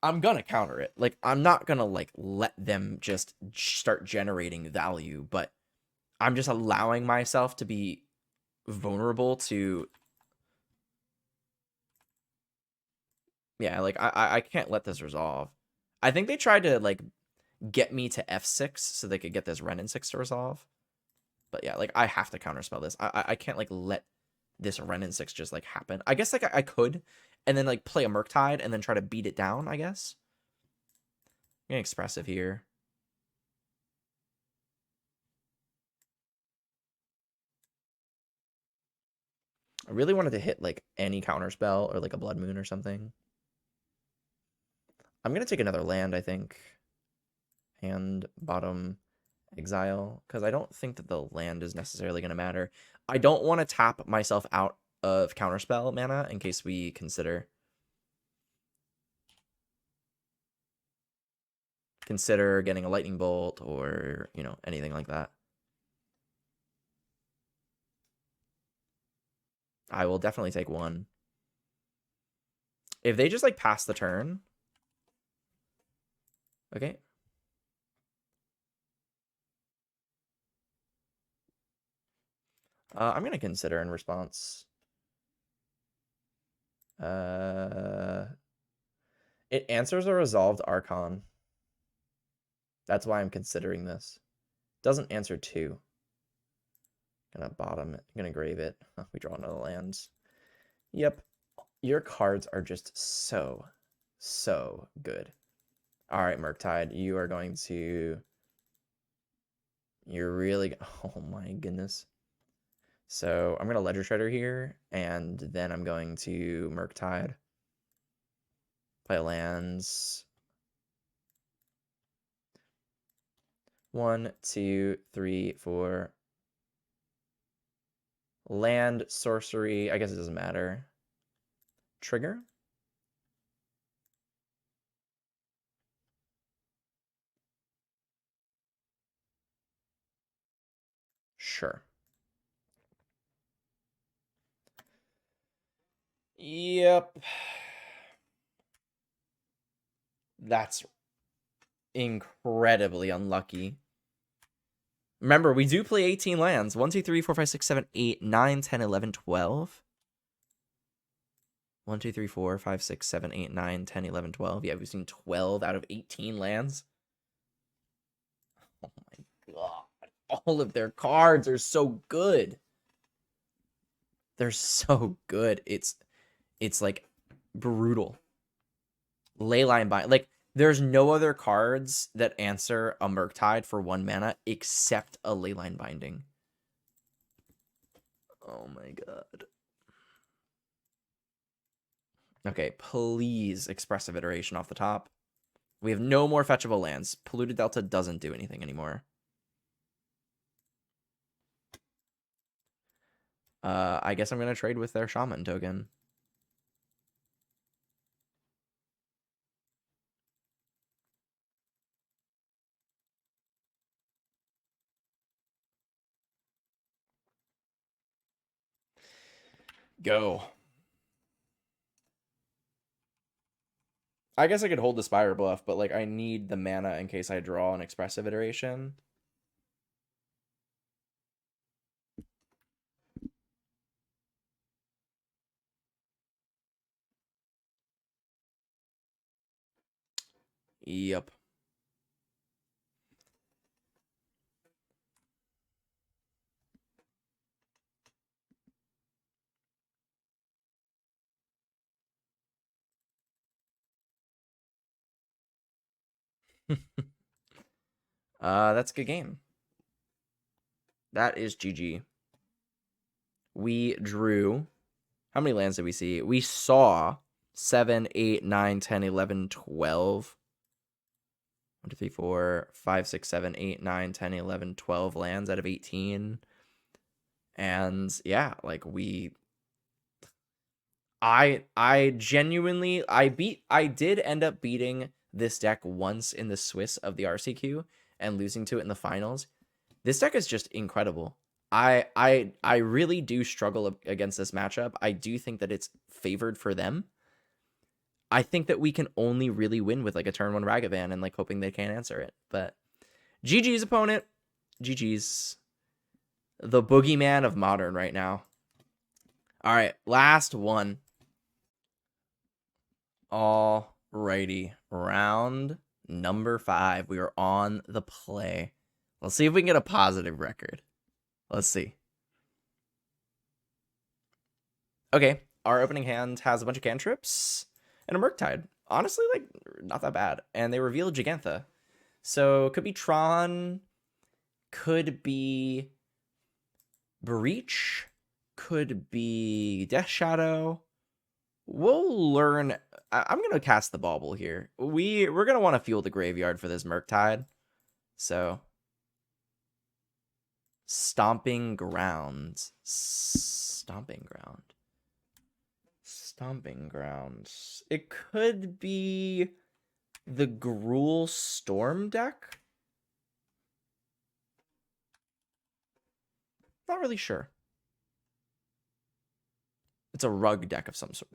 I'm gonna counter it. Like, I'm not gonna, like, let them just start generating value, but I'm just allowing myself to be vulnerable to... Yeah, like, I can't let this resolve. I think they tried to, like, get me to F6 so they could get this Ren in 6 to resolve. But yeah, like, I have to counterspell this. I can't, like, let this Ren in 6 just, like, happen. I guess, like, I could, and then, like, play a Murktide and then try to beat it down, I guess. Getting expressive here. I really wanted to hit, like, any counterspell or, like, a Blood Moon or something. I'm going to take another land, I think. And bottom exile, because I don't think that the land is necessarily going to matter. I don't want to tap myself out of counterspell mana in case we consider getting a lightning bolt or, you know, anything like that. I will definitely take one. If they just, like, pass the turn. Okay. I'm going to consider in response. It answers a resolved Archon. That's why I'm considering this. Doesn't answer 2. Gonna bottom it. Gonna grave it. We draw another lands. Yep. Your cards are just so good. All right, Murktide, you are going to... You're really... Oh my goodness. So I'm going to Ledger Shredder here, and then I'm going to Murktide. Play lands. 1, 2, 3, 4. Land, sorcery. I guess it doesn't matter. Trigger. Sure. Yep. That's incredibly unlucky. Remember, we do play 18 lands. 1, 2, 3, 4, 5, 6, 7, 8, 9, 10, 11, 12. 1, 2, 3, 4, 5, 6, 7, 8, 9, 10, 11, 12. Yeah, we've seen 12 out of 18 lands. Oh my god. All of their cards are so good. They're so good. It's like brutal. Leyline Bind. Like, there's no other cards that answer a Murktide for 1 mana except a Leyline Binding. Oh my god. Okay, please expressive iteration off the top. We have no more fetchable lands. Polluted Delta doesn't do anything anymore. I guess I'm going to trade with their Shaman token. Go. I guess I could hold the Spire Bluff, but, like, I need the mana in case I draw an expressive iteration. Yep. That's a good game. That is GG. We drew... How many lands did we see? We saw 7, 8, 9, 10, 11, 12. 1, 2, 3, 4, 5, 6, 7, 8, 9, 10, 11, 12 lands out of 18. And yeah, like I genuinely I did end up beating this deck once in the Swiss of the RCQ and losing to it in the finals. This deck is just incredible. I really do struggle against this matchup. I do think that it's favored for them. I think that we can only really win with, like, a turn 1 Ragavan and, like, hoping they can't answer it. But GG's opponent. GG's. The boogeyman of Modern right now. All right, last one. Alrighty, round number 5. We are on the play. Let's see if we can get a positive record. Let's see. Okay, our opening hand has a bunch of cantrips and a murktide. Honestly, like, not that bad. And they reveal Gigantha. So, could be Tron, could be Breach, could be Death Shadow. We'll learn. I'm gonna cast the bauble here. We're gonna want to fuel the graveyard for this Murktide. So stomping ground. It could be the Gruul Storm deck. Not really sure. It's a rug deck of some sort.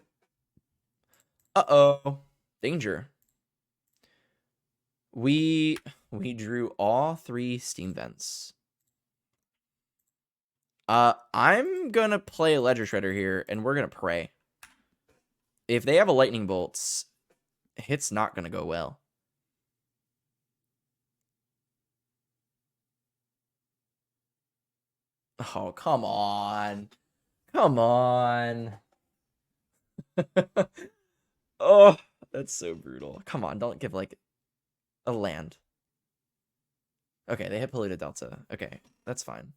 Uh-oh. Danger. We drew all 3 steam vents. I'm gonna play a Ledger Shredder here, and we're gonna pray. If they have a lightning bolts, hit's not gonna go well. Oh, come on. Come on. Oh, that's so brutal. Come on, don't give, like, a land. Okay, they hit Polluted Delta. Okay, that's fine.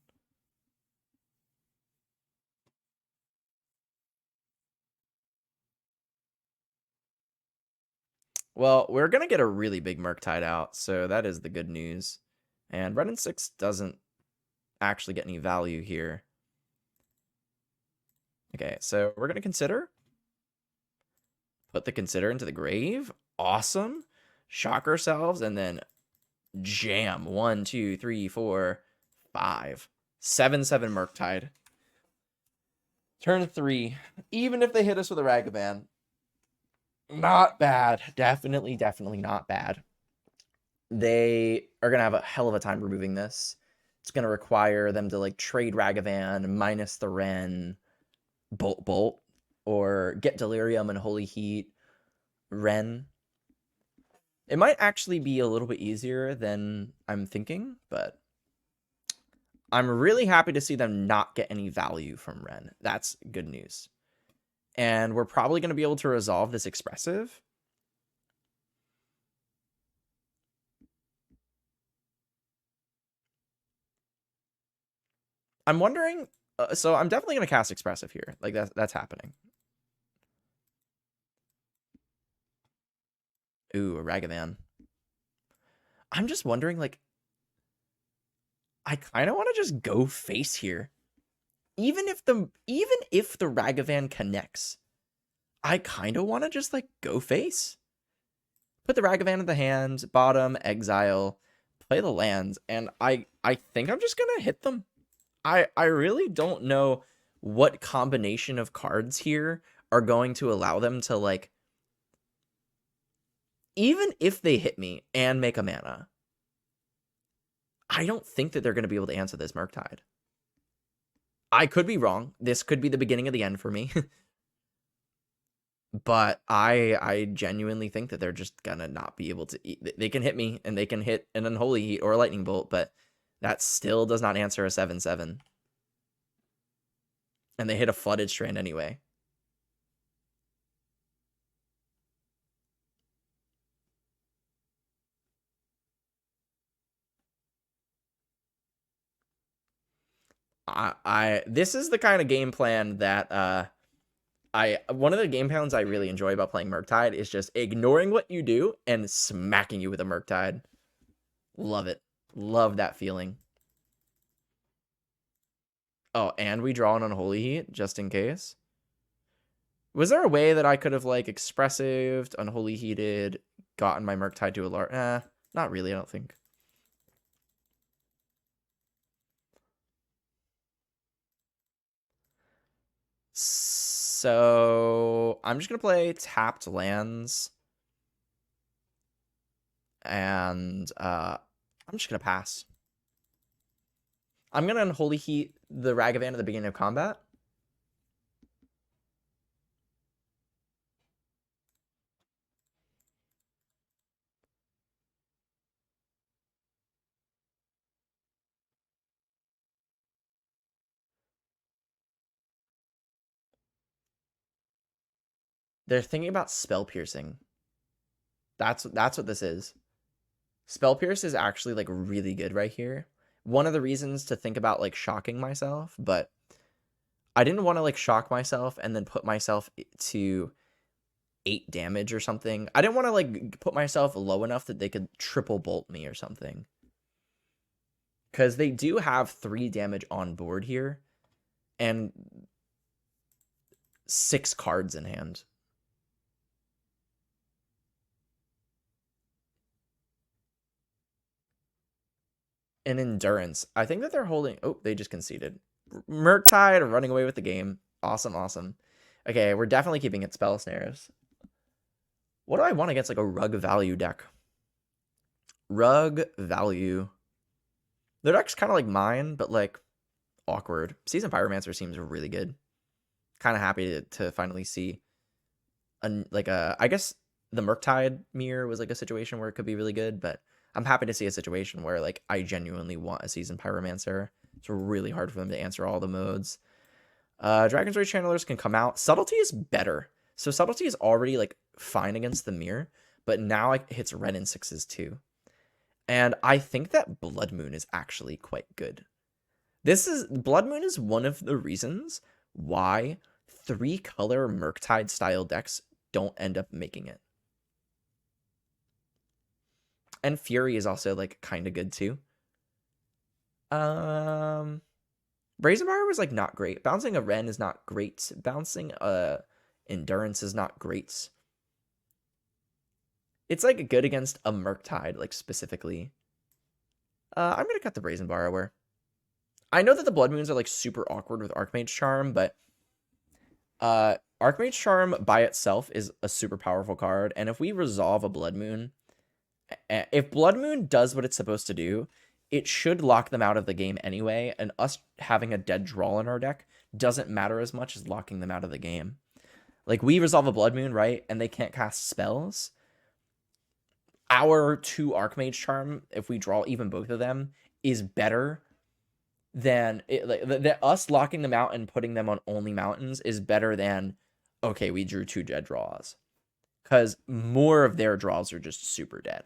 Well, we're going to get a really big Murktide out, so that is the good news. And Red and 6 doesn't actually get any value here. Okay, so we're going to consider. Put the consider into the grave. Awesome. Shock ourselves, and then jam. 1, 2, 3, 4, 5. 7/7 Murktide. Turn 3. Even if they hit us with a Ragavan, not bad. Definitely not bad. They are going to have a hell of a time removing this. It's going to require them to, like, trade Ragavan, minus the Ren, Bolt, or get Delirium and Holy Heat, Ren. It might actually be a little bit easier than I'm thinking, but I'm really happy to see them not get any value from Ren. That's good news. And we're probably going to be able to resolve this Expressive. I'm wondering, so I'm definitely going to cast Expressive here. Like, that's happening. Ooh, a Ragavan. I'm just wondering, like, I kind of want to just go face here. Even if the Ragavan connects, I kind of want to just, like, go face. Put the Ragavan in the hand, bottom, exile, play the lands, and I think I'm just gonna hit them. I really don't know what combination of cards here are going to allow them to, like, even if they hit me and make a mana, I don't think that they're going to be able to answer this Murktide. I could be wrong. This could be the beginning of the end for me. But I genuinely think that they're just gonna not be able to eat. They can hit me, and they can hit an Unholy Heat or a Lightning Bolt, but that still does not answer a 7/7. And they hit a Flooded Strand anyway. This is the kind of game plan that one of the game plans I really enjoy about playing Murktide is just ignoring what you do and smacking you with a Murktide. Love it. Love that feeling. Oh, and we draw an Unholy Heat just in case. Was there a way that I could have, like, Expressived, Unholy Heated, gotten my Murktide to a large... not really, I don't think. So I'm just gonna play tapped lands, and I'm just gonna pass. I'm going to Unholy Heat the Ragavan at the beginning of combat. They're thinking about Spell Piercing. That's what this is. Spell Pierce is actually like really good right here. One of the reasons to think about like shocking myself, but I didn't want to like shock myself and then put myself to 8 damage or something. I didn't want to like put myself low enough that they could triple bolt me or something. Because they do have 3 damage on board here and 6 cards in hand. And Endurance. I think that they're holding... Oh, they just conceded. Murktide running away with the game. Awesome, awesome. Okay, we're definitely keeping it Spell Snares. What do I want against like a Rug Value deck? Rug Value. Their deck's kind of like mine, but like awkward. Seasoned Pyromancer seems really good. Kind of happy to finally see I guess the Murktide mirror was like a situation where it could be really good, but I'm happy to see a situation where like I genuinely want a Seasoned Pyromancer. It's really hard for them to answer all the modes. Dragon's Rage Channelers can come out. Subtlety is better. So Subtlety is already like fine against the mirror, but now it hits red and 6s too. And I think that Blood Moon is actually quite good. Blood Moon is one of the reasons why 3-color Murktide style decks don't end up making it. And Fury is also like kind of good too. Brazen Bar was like not great. Bouncing a Ren is not great. Bouncing Endurance is not great. It's like good against a Murktide, like specifically. I'm gonna cut the Brazen Borrower. I know that the Blood Moons are like super awkward with Archmage Charm, but Archmage Charm by itself is a super powerful card, and if we resolve a Blood Moon, if Blood Moon does what it's supposed to do, it should lock them out of the game anyway, and us having a dead draw in our deck doesn't matter as much as locking them out of the game. Like, we resolve a Blood Moon, right, and they can't cast spells. Our 2 Archmage Charm, if we draw even both of them, is better than... us locking them out and putting them on only mountains is better than, okay, we drew 2 dead draws. Because more of their draws are just super dead.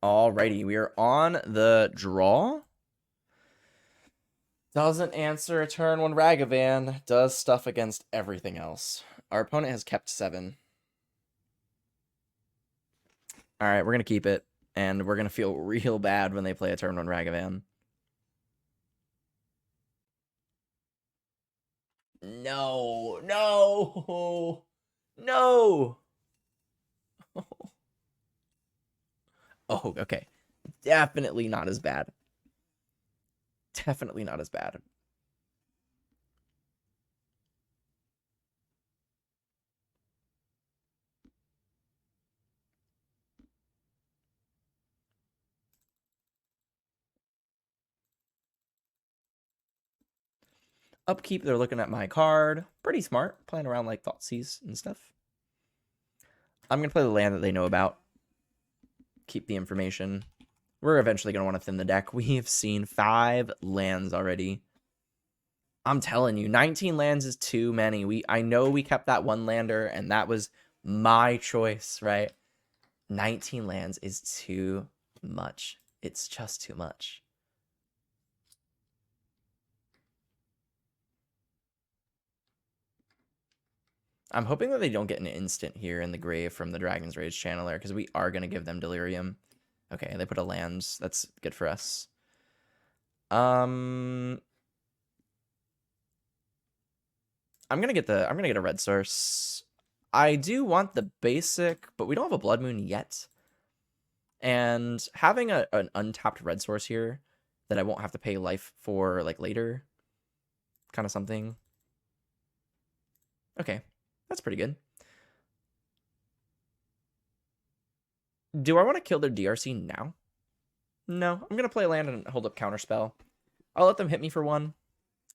Alrighty, we are on the draw. Doesn't answer a turn 1 Ragavan. Does stuff against everything else. Our opponent has kept 7. Alright, we're going to keep it. And we're going to feel real bad when they play a turn 1 Ragavan. No. No. No. Oh, okay. Definitely not as bad. Definitely not as bad. Upkeep, they're looking at my card. Pretty smart. Playing around like Thoughtseize and stuff. I'm going to play the land that they know about. Keep the information. We're eventually going to want to thin the deck. We have seen 5 lands already. I'm telling you, 19 lands is too many. I know we kept that 1 lander, and that was my choice, right? 19 lands is too much. It's just too much. I'm hoping that they don't get an instant here in the grave from the Dragon's Rage Channeler, because we are going to give them Delirium. Okay, they put a land. That's good for us. I'm gonna get a red source. I do want the basic, but we don't have a blood moon yet. And having an untapped red source here that I won't have to pay life for like later, kind of something. Okay, that's pretty good. Do I want to kill their DRC now? No, I'm gonna play land and hold up counterspell. I'll let them hit me for one,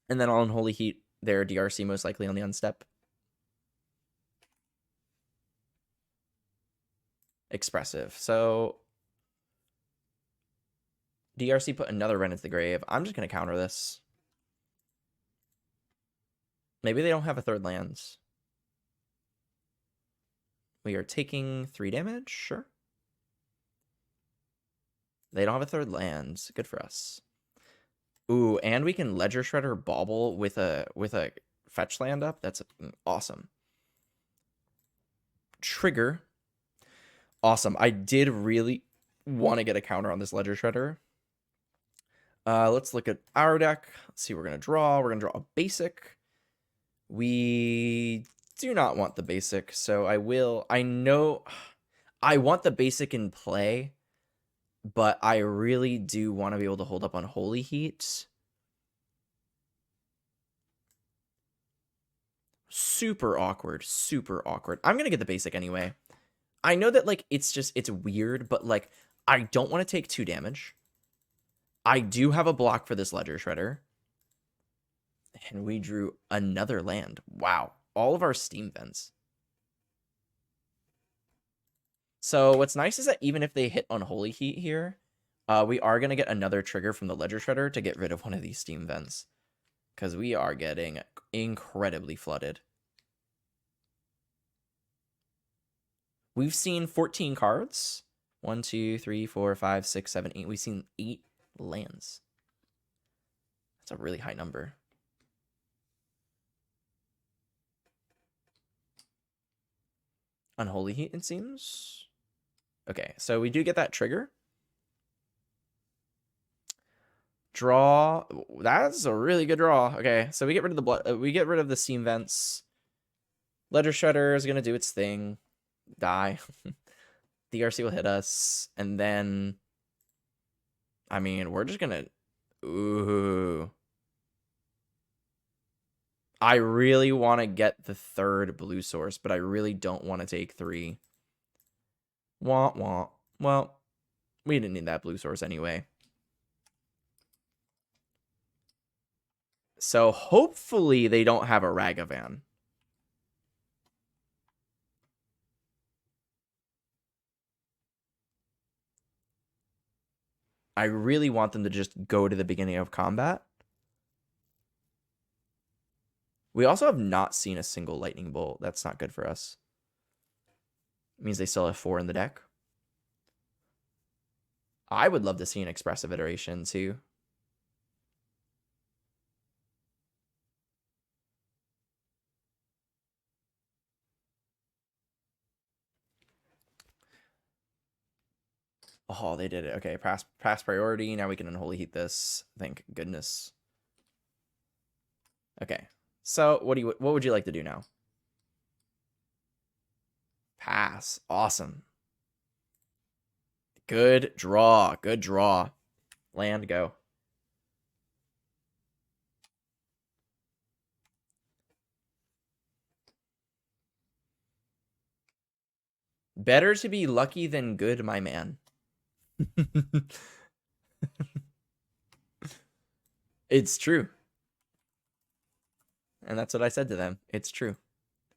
and then I'll unholy heat their DRC most likely on the unstep. Expressive. So DRC put another Ren into the grave. I'm just gonna counter this. Maybe they don't have a third lands. We are taking 3 damage, sure. They don't have a third land. Good for us. Ooh, and we can Ledger Shredder Bauble with a fetch land up. That's awesome. Trigger. Awesome. I did really want to get a counter on this Ledger Shredder. Let's look at our deck. Let's see what we're going to draw. We're going to draw a basic. We do not want the basic, so I know I want the basic in play, but I really do want to be able to hold up on Holy Heat. Super awkward, super awkward. I'm going to get the basic anyway. I know that, like, it's weird, but, like, I don't want to take 2 damage. I do have a block for this Ledger Shredder. And we drew another land. Wow. All of our steam vents. So what's nice is that even if they hit Unholy Heat here, we are going to get another trigger from the Ledger Shredder to get rid of one of these steam vents. Because we are getting incredibly flooded. We've seen 14 cards. 1, 2, 3, 4, 5, 6, 7, 8. We've seen 8 lands. That's a really high number. Unholy Heat, it seems. Okay, so we do get that trigger. Draw. That's a really good draw. Okay, so we get rid of the blood. We get rid of the steam vents. Ledger Shredder is gonna do its thing. Die. DRC will hit us, and then, I mean, we're just gonna. Ooh. I really want to get the third blue source, but I really don't want to take 3. Wah, wah. Well, we didn't need that blue source anyway. So hopefully they don't have a Ragavan. I really want them to just go to the beginning of combat. We also have not seen a single lightning bolt. That's not good for us. It means they still have 4 in the deck. I would love to see an expressive iteration too. Oh, they did it. Okay, pass priority. Now we can unholy heat this. Thank goodness. Okay. So what would you like to do now? Pass. Awesome. Good draw. Good draw. Land, go. Better to be lucky than good, my man. It's true. And that's what I said to them. It's true.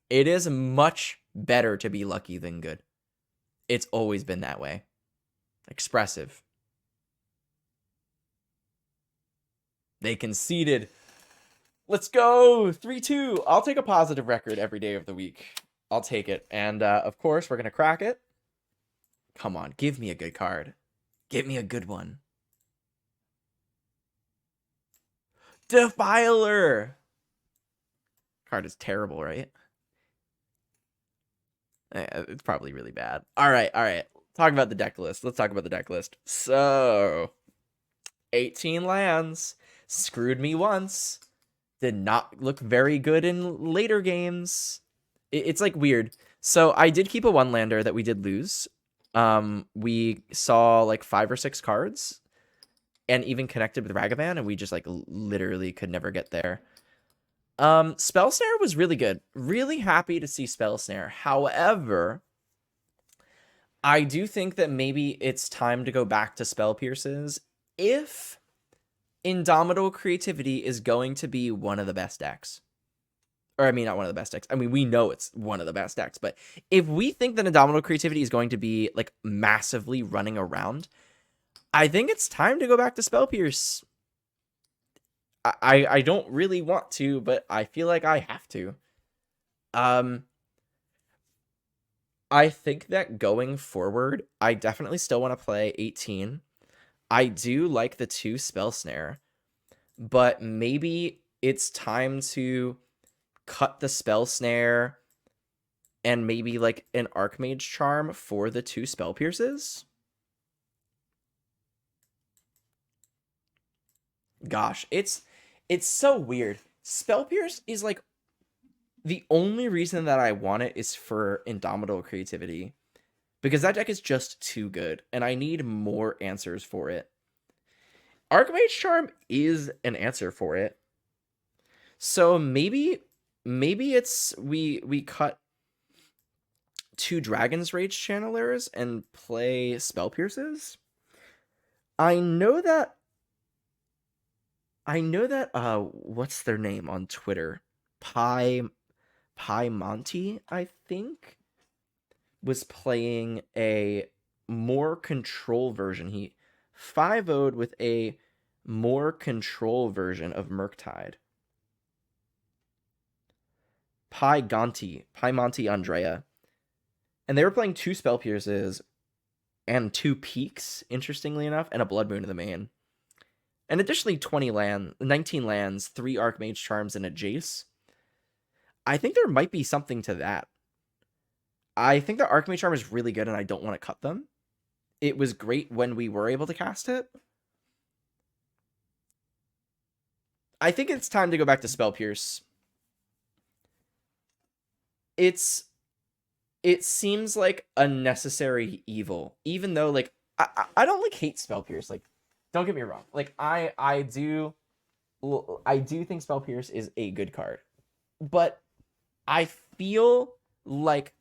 It is much better to be lucky than good. It's always been that way. Expressive. They conceded. Let's go. 3-2. I'll take a positive record every day of the week. I'll take it. And, of course, we're going to crack it. Come on. Give me a good card. Give me a good one. Defiler. Card is terrible, right? It's probably really bad. All right. Talk about the deck list. Let's talk about the deck list. So, 18 lands. Screwed me once. did not look very good in later games. It's like weird. So I did keep a one lander that we did lose. We saw like 5 or 6 cards and even connected with Ragavan, and we just like literally could never get there. Spell Snare was really good. Really happy to see Spell Snare. However, I do think that maybe it's time to go back to Spell Pierces if Indomitable Creativity is going to be one of the best decks. Or, I mean, not one of the best decks. I mean, we know it's one of the best decks. But if we think that Indomitable Creativity is going to be, like, massively running around, I think it's time to go back to Spell Pierce. I don't really want to, but I feel like I have to. I think that going forward, I definitely still want to play 18. I do like the 2 Spell Snare, but maybe it's time to cut the Spell Snare and maybe like an Archmage Charm for the 2 Spell Pierces. Gosh, it's so weird. Spell Pierce is like the only reason that I want it is for Indomitable Creativity, because that deck is just too good, and I need more answers for it. Archmage Charm is an answer for it. So maybe it's we cut 2 Dragon's Rage Channelers and play Spell Pierces. I know that what's their name on Twitter? Pi Monty, I think, was playing a more control version. He 5-0'd with a more control version of Murktide. Pi Monty Andrea. And they were playing 2 Spell Pierces and 2 Peaks, interestingly enough, and a Blood Moon in the main. And additionally 19 lands, 3 Archmage Charms, and a Jace. I think there might be something to that. I think the Archmage Charm is really good, and I don't want to cut them. It was great when we were able to cast it. I think it's time to go back to Spell Pierce. It seems like a necessary evil, even though like I don't like hate Spell Pierce. Like, don't get me wrong. Like I do think Spell Pierce is a good card, but I feel like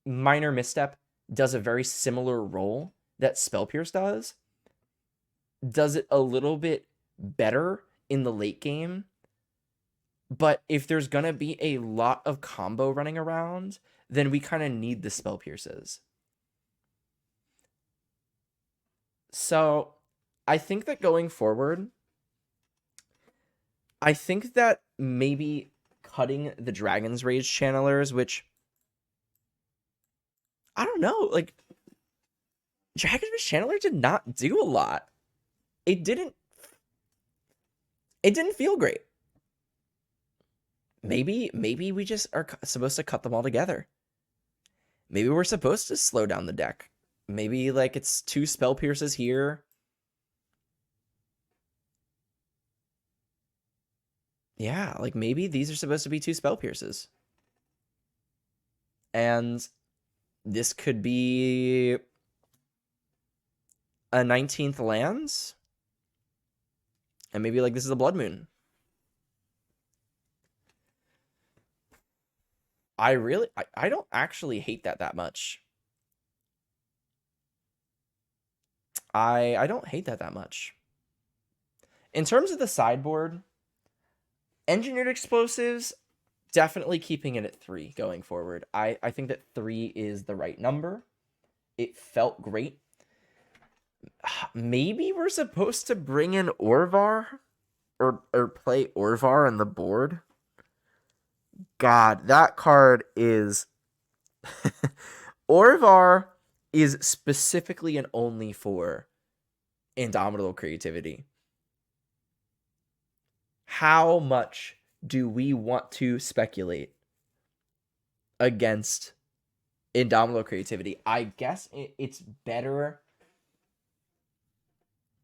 Minor Misstep does a very similar role that Spell Pierce does it a little bit better in the late game. But if there's going to be a lot of combo running around, then we kind of need the Spell Pierces. So I think that going forward, I think that maybe cutting the Dragon's Rage Channelers, which I don't know, like Dragon's Rage Channeler did not do a lot. It didn't feel great. Maybe we just are supposed to cut them all together. Maybe we're supposed to slow down the deck. Maybe like it's 2 Spell Pierces here. Yeah, like maybe these are supposed to be 2 Spell Pierces. And this could be a 19th lands. And maybe like this is a Blood Moon. I don't actually hate that much. I don't hate that much. In terms of the sideboard, Engineered Explosives, definitely keeping it at 3 going forward. I think that 3 is the right number. It felt great. Maybe we're supposed to bring in Orvar or play Orvar on the board. God, that card is Orvar is specifically and only for Indomitable Creativity. How much do we want to speculate against Indomitable Creativity? I guess it's better.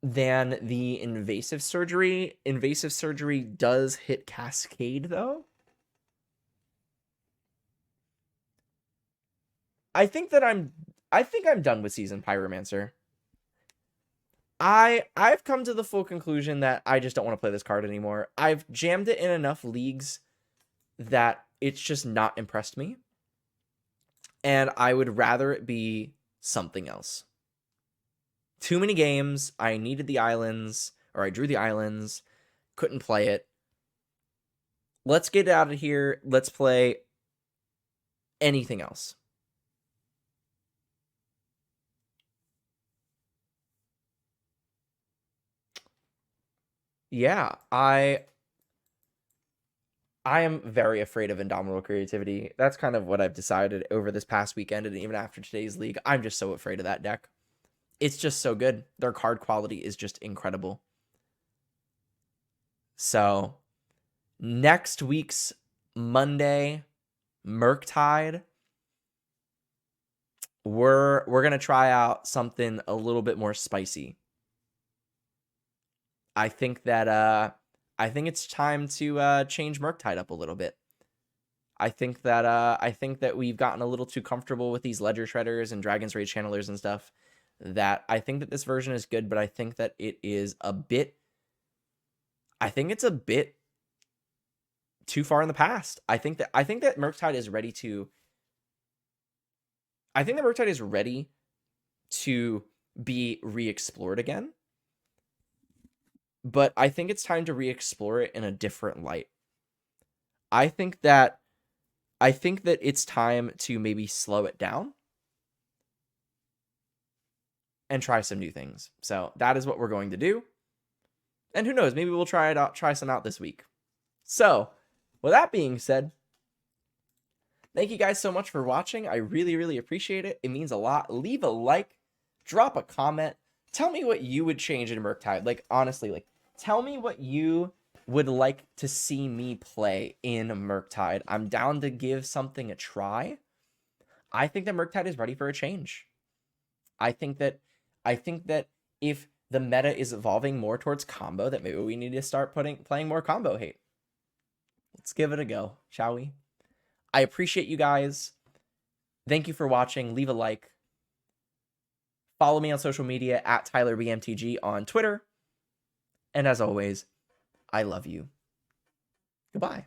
than the invasive surgery. Invasive surgery does hit Cascade, though. I think I'm done with Seasoned Pyromancer. I've come to the full conclusion that I just don't want to play this card anymore. I've jammed it in enough leagues that it's just not impressed me. And I would rather it be something else. Too many games. I needed the islands, or I drew the islands, couldn't play it. Let's get out of here. Let's play anything else. Yeah, I am very afraid of Indomitable Creativity. That's kind of what I've decided over this past weekend, and even after today's league. I'm just so afraid of that deck. It's just so good. Their card quality is just incredible. So, next week's Monday, Murktide, we're gonna try out something a little bit more spicy. I think it's time to change Murktide up a little bit. I think that we've gotten a little too comfortable with these Ledger Shredders and Dragon's Rage Channelers and stuff. That I think that this version is good, but I think that it is a bit. I think it's a bit too far in the past. I think that Murktide is ready to. I think that Murktide is ready to be re-explored again. But I think it's time to re-explore it in a different light. I think that it's time to maybe slow it down and try some new things. So that is what we're going to do. And who knows, maybe we'll try some out this week. So, with that being said, thank you guys so much for watching. I really, really appreciate it. It means a lot. Leave a like, drop a comment. Tell me what you would change in Murktide. Like, honestly, like, tell me what you would like to see me play in Murktide. I'm down to give something a try. I think that Murktide is ready for a change. I think that if the meta is evolving more towards combo, that maybe we need to start playing more combo hate. Let's give it a go, shall we? I appreciate you guys. Thank you for watching. Leave a like. Follow me on social media at TylerBMTG on Twitter. And as always, I love you. Goodbye.